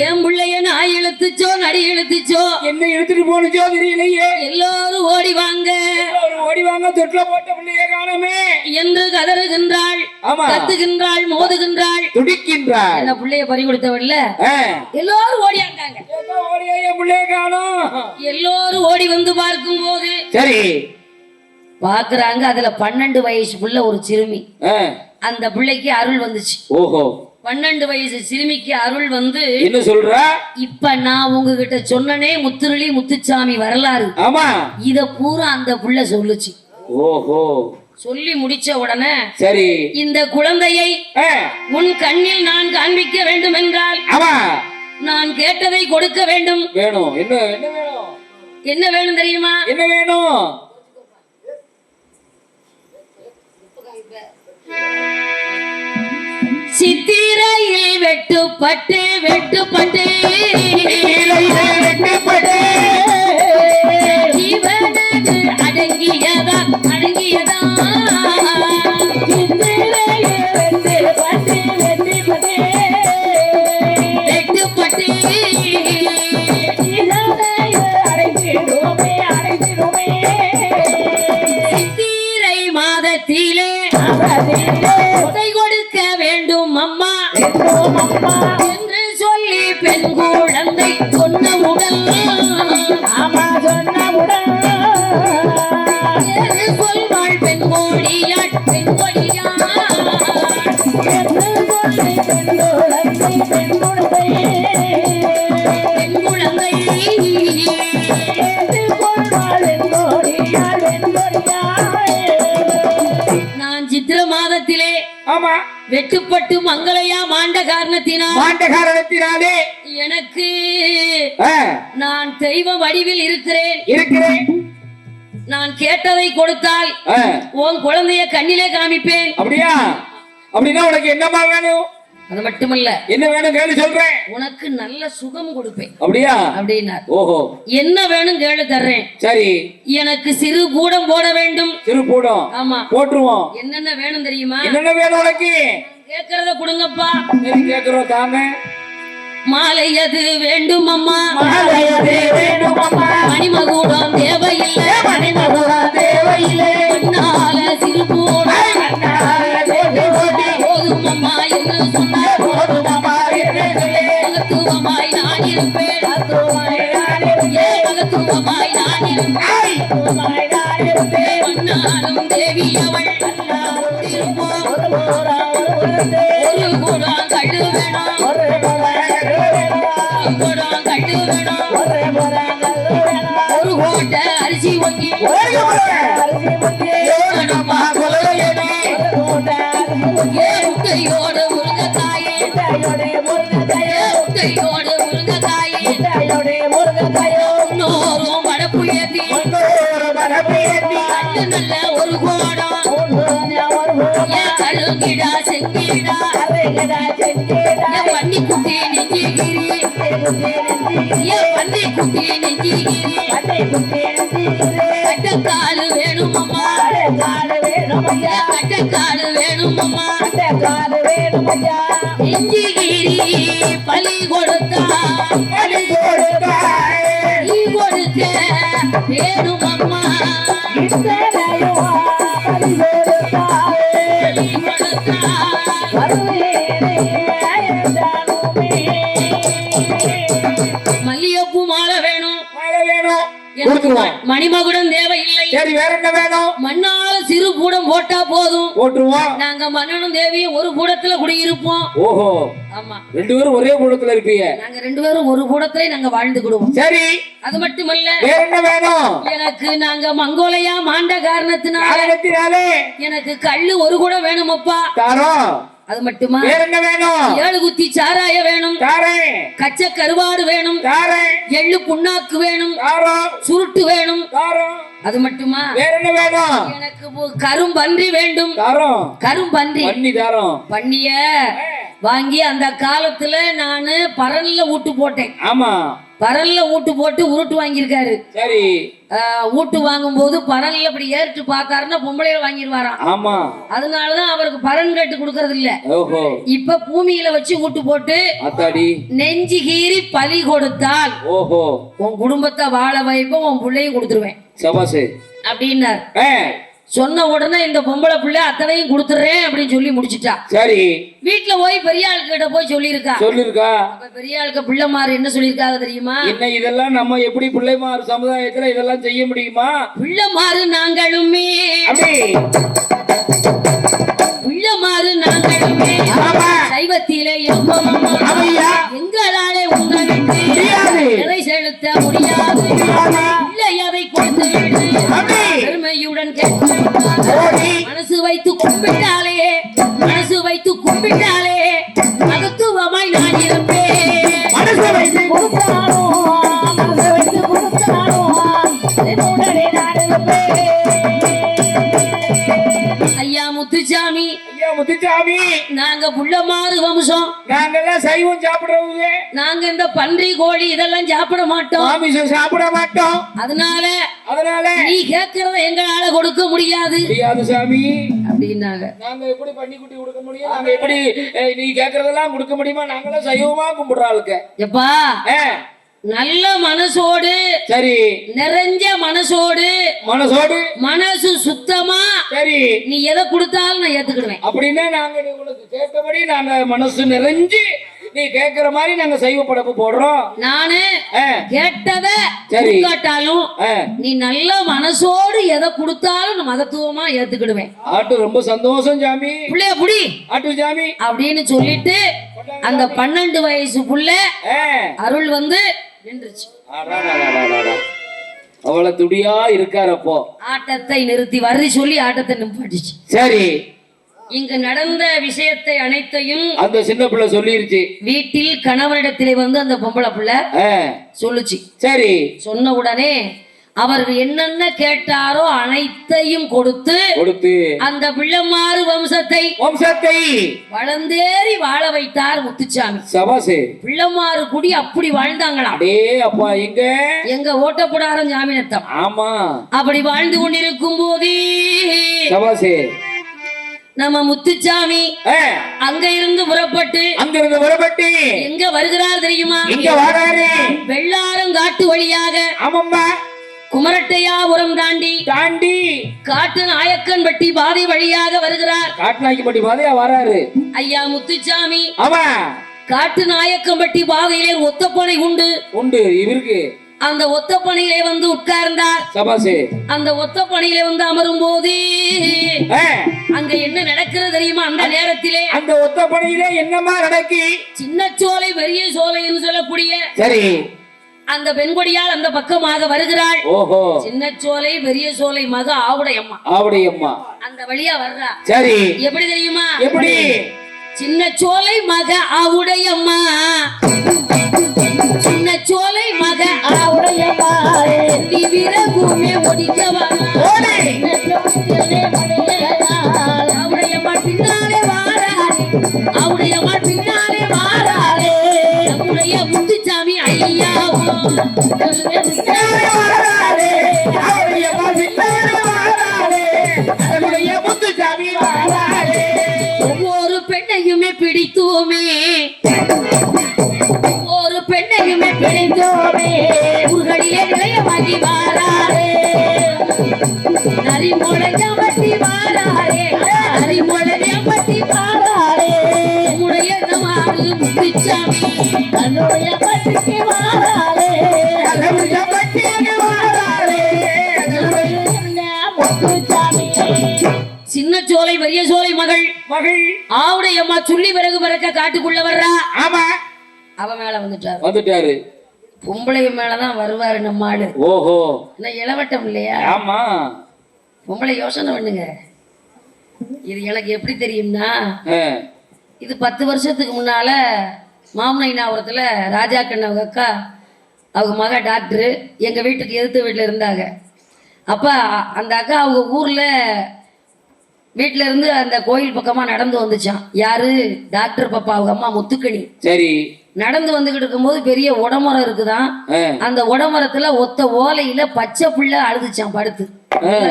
என் பிள்ளைய நான் இழுத்துச்சோ நடி இழுத்துச்சோ என்ன எடுத்துட்டு போனுச்சோ தெரியலையே. எல்லோரும் ஓடி வாங்க ஓடி வாங்க, தொட்டில போட்ட பிள்ளைய காணமே என்று கதறுகின்றாள். ஆமா. கத்துகின்றாள், மோதுகின்றாள், துடிக்கின்றாள். என்ன பிள்ளைய பறி கொடுத்தவள்ல எல்லோரும் ஓடியாங்க. ஓடியா என் பிள்ளைய காணோம். எல்லோரும் ஓடி வந்து பார்க்கும் போது சரி பாக்குறாங்க, அதுல 12 வயசு புள்ள ஒரு சிறுமி. அந்த பிள்ளைக்கு அருள் வந்துச்சு. ஓஹோ, 12 வயசு சிறுமிக்கு அருள் வந்து என்ன சொல்ற? இப்ப நான் உங்ககிட்ட சொன்னனே முத்துருளி முத்துச்சாமி வரலாறு. ஆமா, இத பூரா அந்த புள்ள சொல்லுச்சு. ஓஹோ, சொல்லி முடிச்ச உடனே சரி இந்த குழந்தையை உன் கண்ணில் நான் காண்பிக்க வேண்டும் என்றால் ஆமா நான் கேட்டதை கொடுக்க வேண்டும். வேணும். என்ன என்ன வேணும்? என்ன வேணும் தெரியுமா? என்ன வேணும்? சித்திரையில் வெட்டுப்பட்டு வெட்டுப்பட்டு இவனது அடங்கியதா அடங்கியதா வெட்டுப்பட்டு சித்திரை மாதத்திலே உதை கொடுக்க வேண்டும் அம்மா என்று சொல்லி பெண் குழந்தை சொன்னவுடன் சொல்வாள் பெண் கோடியாள் பெண் கோடியாள் பெண் குழந்தை நான் சித்திர மாதத்திலே ஆமா வெட்டுப்பட்டு மங்களையா மாண்ட காரணத்தினாலே எனக்கு நான் தெய்வ வடிவில் இருக்கிறேன். நான் கேட்டதை கொடுத்தால் உன் குழந்தைய கண்ணிலே காமிப்பேன். அப்படியா? அப்படின்னா உனக்கு என்னமா வேணும்? அது மட்டுமல்ல, என்ன வேணும் கேளு, சொல்றேன். உனக்கு நல்ல சுகம் கொடுப்பேன். அப்படியா? அப்படின்னார். ஓஹோ, என்ன வேணும் கேளு, தர்றேன். சரி, எனக்கு சிறு கூடம் போட வேண்டும். சிறு கூடம்? ஆமா, போட்டுருவோம். என்னென்ன வேணும் தெரியுமா? என்னென்ன வேணும் உனக்கு? கேட்கறத கொடுங்கப்பா. சரி, கேட்கிறோம் தாங்க. மாலை அது வேண்டும் அம்மா, மணிமகுடம் தேவையில்லை, மண்ணால சிறு கூடம் போதும் அம்மா என்று சொன்னார். மகத்துவமாய் நான் இருப்பேன், மகத்துவமாய் நான் இருப்பேன். மன்னாலும் தேவி அவள் இருப்போம். ஒரு கூடம் கண்டு வேணும், கூடம் கண்டு வேணும். ஒரு கோட்டை அரிசி ஒங்கி உங்கையோடு முருங்கைக்காயே, உங்கையோடு முருங்கைக்காயே, இன்னொரும் வடப்பு ஏத்தி கண்டு நல்ல ஒரு கோடம் என் கருங்கிடா செங்கிடா என் பன்னி குட்டி நெஞ்சிகிரி, என் பன்னி குட்டி நெஞ்சிகிரி. கட்டக்காலு வேணும் அம்மா, கட்டக்காலு வேணும் அம்மா. நெஞ்சிகிரி பலி கொடுத்தா நீ கொடுக்க வேணும் அம்மா. மல்லிகைப்பூ மாலை வேணும், கொடுத்துருவோம். மணிமகுடம் தேவையில்லை, சரி வேற என்ன வேணும்? மண்ணால சிறு கூடம் போட்டா போதும். போட்டுருவோம். நாங்க மன்னனும் தேவியும் ஒரு கூடத்துல குடியிருப்போம். ஓஹோ. ஆமா. 2 பேரும் ஒரே கூடத்துல இருப்பீங்க. நாங்க 2 பேரும் ஒரு கூடத்துல நாங்க வாழ்ந்துக்கிடுவோம். சரி. அது மட்டுமல்ல. வேற என்ன வேணும்? எனக்கு நாங்க மங்கோலையா மாண்ட காரணத்தினால எனக்கு கல்லு ஒரு குடம் வேணுமப்பா. தாரோம். அது மட்டுமா? வேற என்ன வேணும்? 7 குத்தி சாராய வேணும். தாரேன். கச்ச கருவாடு வேணும். தாரேன். எள்ளு புண்ணாக்கு வேணும். தாரோம். சுருட்டு வேணும். தாரோம். அது மட்டுமா? வேற என்ன வேணும்? எனக்கு கரும்பன்றி வேண்டும். தாரோம். கரும்பன்றி. பண்ணி தாரோம். பண்ணிய வாங்கி அந்த காலத்துல நானு பரல்ல ஊட்டு போட்டேன். ஆமா. பரல்ல ஊட்டு போட்டு உருட்டு வாங்கியிருக்காரு. சரி. ஊட்டு வாங்கும் போது பரல்ல இப்படி ஏறிட்டு பார்த்தாருன்னா பொம்பளையில வாங்கிடுவாராம். ஆமா. அதனாலதான் அவருக்கு பரன் கேட்டு கொடுக்கறது இல்ல. ஓஹோ. இப்ப பூமியில வச்சு ஊட்டு போட்டு அத்தாடி நெஞ்சு கீறி பலி கொடுத்தால் ஓஹோ உன் குடும்பத்தை வாழ வைப்ப உன் பிள்ளையும் கொடுத்துருவேன் சபாசு அப்படின்னார். சொன்ன உடனே இந்த பொம்பளை பிள்ளை அத்தனையும் கொடுத்துறேன் அப்படின்னு சொல்லி முடிச்சுட்டா. சரி. வீட்டுல போய் பெரிய ஆளுக்கிட்ட போய் சொல்லியிருக்கா. பெரிய ஆளுக்கு பிள்ளைமாறு என்ன சொல்லியிருக்காங்க தெரியுமா? என்ன இதெல்லாம் நம்ம எப்படி பிள்ளைமாறு சமுதாயத்துல இதெல்லாம் செய்ய முடியுமா? பிள்ளைமாறு நாங்களுமே பிள்ளைமாறு நாங்களுமே சைவத்திலே எங்களாலே உங்களை செலுத்த முடியாது. பிள்ளையவை கொடுத்து பெருமையுடன் மனசு வைத்து கும்பிட்டாலே மகத்துவமாய் நான் இருப்பேன். ஐயா முத்துச்சாமி நாங்க புள்ளமாறு வம்சம். நாங்கெல்லாம் சைவம் சாப்பிடுறவங்க. நாங்க இந்த பன்றி கோழி இதெல்லாம் சாப்பிட மாட்டோம். அதனால நீ கேட்கறத எங்களால கொடுக்க முடியாது சாமி அப்படின்னாங்க. நாங்க எப்படி பண்ணி குட்டி கொடுக்க முடியும்? நாங்க எப்படி நீ கேட்கறதெல்லாம் கொடுக்க முடியுமா? நாங்கெல்லாம் சைவமா கும்பிடுற ஆளுக்கு. எப்பா நல்ல மனசோடு சரி நிறைஞ்ச மனசோடு மனசு சுத்தமா சரி நீ எதை கொடுத்தாலும் நான் ஏத்துக்கிடுவேன். அப்படின்னா நாங்க உனக்கு கேட்டபடி நாங்க மனசு நிறைஞ்சு நீ கேக்குற மாதிரி நாங்க சைவ படைப்பு போடுறோம். நானு கேட்டத கேட்டாலும் நீ நல்ல மனசோடு எதை கொடுத்தாலும் நான் மகத்துவமா ஏத்துக்கிடுவேன். ஆட்டு ரொம்ப சந்தோஷம் சாமி. புள்ளைய புடி ஆட்டு சாமி அப்படின்னு சொல்லிட்டு அந்த 12 வயசு புள்ள அருள் வந்து நின்றுச்சு. அவ்வளவு துடியா இருக்காரப்போ ஆட்டத்தை நிறுத்தி வர்றி சொல்லி ஆட்டத்தை நிப்பாட்டிச்சு. சரி. இங்கு நடந்த விஷயத்தை அனைத்தையும் அந்த சின்ன பிள்ளை சொல்லிருச்சு. வீட்டில் கணவனிடத்திலே வந்து அந்த பொம்பளை பிள்ளை சொல்லுச்சு. சரி. சொன்ன உடனே அவர்கள் என்னென்ன கேட்டாரோ அனைத்தையும் கொடுத்து அந்த பிள்ளைமாறு வம்சத்தை வளர்ந்தேறி வாழ வைத்தார் முத்துச்சாமி. பிள்ளைமாறு குடி அப்படி வாழ்ந்தாங்களாம். அப்பா எங்க ஓட்டப்படாரம் ஜாமீனத்தம். ஆமா. அப்படி வாழ்ந்து கொண்டிருக்கும் போதே நம்ம முத்துச்சாமி அங்க இருந்து புறப்பட்டு எங்க வருகிறார் தெரியுமா? வெள்ளாரம் காட்டு வழியாக குமரட்டையாபுரம் தாண்டி காட்டு நாயக்கன் பட்டி பாதை வழியாக வருகிறார். காட்டுநாயக்கப்பட்டி பாதையா வராரு ஐயா முத்துச்சாமி. காட்டு நாயக்கம்பட்டி பாதையிலே ஒத்தப்பனை உண்டு இவருக்கு. அந்த ஒத்தப்பனையிலே வந்து உட்கார்ந்தார். அந்த ஒத்தப்பனையிலே வந்து அமரும் போது அங்க என்ன நடக்கிறது தெரியுமா? அந்த நேரத்திலே அந்த ஒத்தப்பனையிலே என்னமா நடக்கி சின்ன சோலை பெரிய சோலை என்று சொல்லக்கூடிய சரி அந்த பெண்கொடியால் அந்த பக்கமாக வருகிறாள். ஓஹோ. சின்ன சோலை பெரிய சோலை மக ஆவுடையம்மா அந்த வழியா வர்றா. சரி. எப்படி தெரியுமா? எப்படி? சின்ன சோலை மக ஆவுடையம்மா சின்ன சோலை மக ஆவுடையம்மா நீ விரகுமே ஒடிக்கவா ஆவுடையம்மா பின்னாலே வாராளே ஆவுடையம்மா பின்னாலே வாராளே நம்முடைய முத்துச்சாமி ஐயா ஒவ்வொரு பெண்ணையுமே பிடித்தோமே ஊர்களிலே நிலையமாகி வாராரே நரிமொழையம்பட்டி வாராரே உன்னுடைய மாறு முத்துச்சாமி தன்னுடைய பட்டிக்கு வாராரே சிங்க சோலை மகள் மகள் ஆவுடைய அம்மா சுள்ளி பிறகு பிறக்க காட்டுக்குள்ள வர்றா. ஆமா அவ மேல வந்துட்டாரு. வந்துட்டாரு. பொம்பளை மேலதான் வருவாரு நம்ம ஆளு. ஓஹோ, என்ன இளவட்டம் இல்லையா? ஆமா. பொம்பளை யோசனை பண்ணுங்க. இது எனக்கு எப்படி தெரியும்னா, இது 10 வருஷத்துக்கு முன்னால மாமனாபுரத்துல ராஜா கண்ணவங்க அக்கா அவங்க மக டாக்டரு எங்க வீட்டுக்கு எதிர்த்து வீட்டுல இருந்தாங்க. அப்ப அந்த அக்கா அவங்க ஊர்ல வீட்டுல இருந்து அந்த கோயில் பக்கமா நடந்து வந்துச்சான். யாரு? டாக்டர் பாப்பா அவங்க அம்மா முத்துக்கணி. சரி. நடந்து வந்துகிட்டு இருக்கும்போது பெரிய உடமரம் இருக்குதான். அந்த உடமரத்துல ஒத்த ஓலையில பச்சை புள்ள அழுதுச்சான் படுத்து.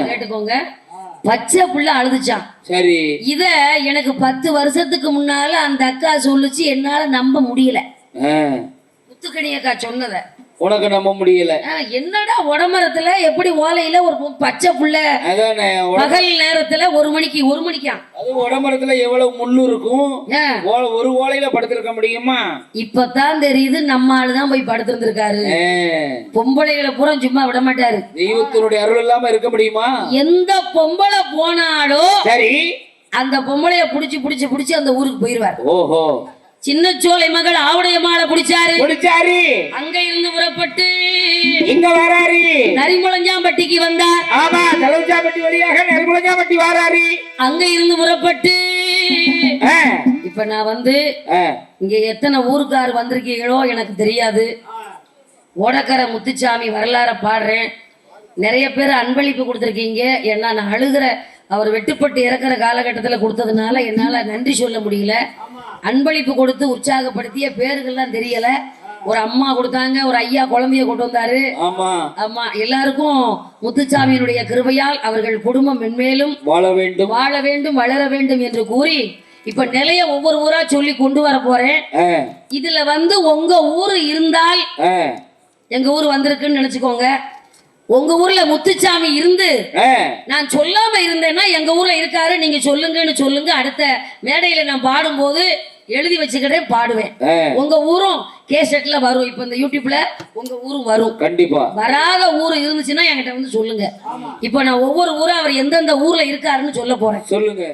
கேட்டுக்கோங்க, பச்சை புள்ள அழுதுச்சான். சரி. இத எனக்கு 10 வருஷத்துக்கு முன்னால அந்த அக்கா சொல்லுச்சு, என்னால நம்ப முடியல. முத்துக்கணி அக்கா சொன்னத உனக்கு நம்ப முடியல. என்னடா உடமரத்துல எப்படி ஓலையில ஒரு பச்சை புள்ள பகல் நேரத்துல 1 மணிக்கா? அது உடமரத்துல எவ்வளவு முள்ளு இருக்கும். ஒரு ஓலையில படுத்திருக்க முடியுமா? இப்பதான் தெரியுது நம்ம ஆளுதான் போய் படுத்திருந்திருக்காரு. பொம்பளைகளை பூரா சும்மா விட மாட்டாரு. தெய்வத்தினுடைய அருள் இல்லாம இருக்க முடியுமா? எந்த பொம்பளை போனாலும் சரி அந்த பொம்பளைய புடிச்சு அந்த ஊருக்கு போயிருவார். ஓஹோ. சின்ன சோலை மகள் ஆவுடைய மாலை பிடிச்சாரு. அங்க இருந்து புறப்பட்டு இங்க வராரு. நரிமுளஞ்சாம்பட்டிக்கு வந்தார். ஆமா, தலவுச்சாம்பட்டி வழியாக நரிமுளஞ்சாம்பட்டி வராரு. அங்க இருந்து புறப்பட்டு இப்ப நான் வந்து இங்க எத்தனை ஊருக்கார் வந்திருக்கீங்களோ எனக்கு தெரியாது. ஓடக்கரை முத்துச்சாமி வரலாற பாடுறேன். நிறைய பேர் அன்பளிப்பு கொடுத்துருக்கீங்க. ஏன்னா நான் அழுகிற அவர் வெட்டுப்பட்டு இறக்குற காலகட்டத்தில் கொடுத்ததுனால என்னால நன்றி சொல்ல முடியல. அன்பளிப்பு கொடுத்து உற்சாகப்படுத்திய பேர்கள்லாம் தெரியல. ஒரு அம்மா கொடுத்தாங்க, ஒரு ஐயா குழந்தைய கொண்டு வந்தாரு. ஆமா, எல்லாருக்கும் முத்துச்சாமியினுடைய கிருபையால் அவர்கள் குடும்பம் மென்மேலும் வாழ வேண்டும் வளர வேண்டும் என்று கூறி இப்ப நிலைய ஒவ்வொரு ஊரா சொல்லி கொண்டு வர போறேன். இதுல வந்து உங்க ஊரு இருந்தால், எங்க ஊர் வந்திருக்குன்னு நினைச்சுக்கோங்க. உங்க ஊர்ல முத்துச்சாமி இருந்து நான் சொல்லாம இருந்தேன்னா எங்க ஊர்ல இருக்காரு நீங்க சொல்லுங்கன்னு சொல்லுங்க. அடுத்த மேடையில நான் பாடும்போது எழுதி வச்சுக்கிட்டே பாடுவேன். உங்க ஊரும் கேசட்ல வரும். இப்ப இந்த யூடியூப்ல உங்க ஊரும் வரும். கண்டிப்பா. வராத ஊர் இருந்துச்சுன்னா என்கிட்ட வந்து சொல்லுங்க. இப்ப நான் ஒவ்வொரு ஊரா அவர் எந்தெந்த ஊர்ல இருக்காருன்னு சொல்ல போறேன். சொல்லுங்க.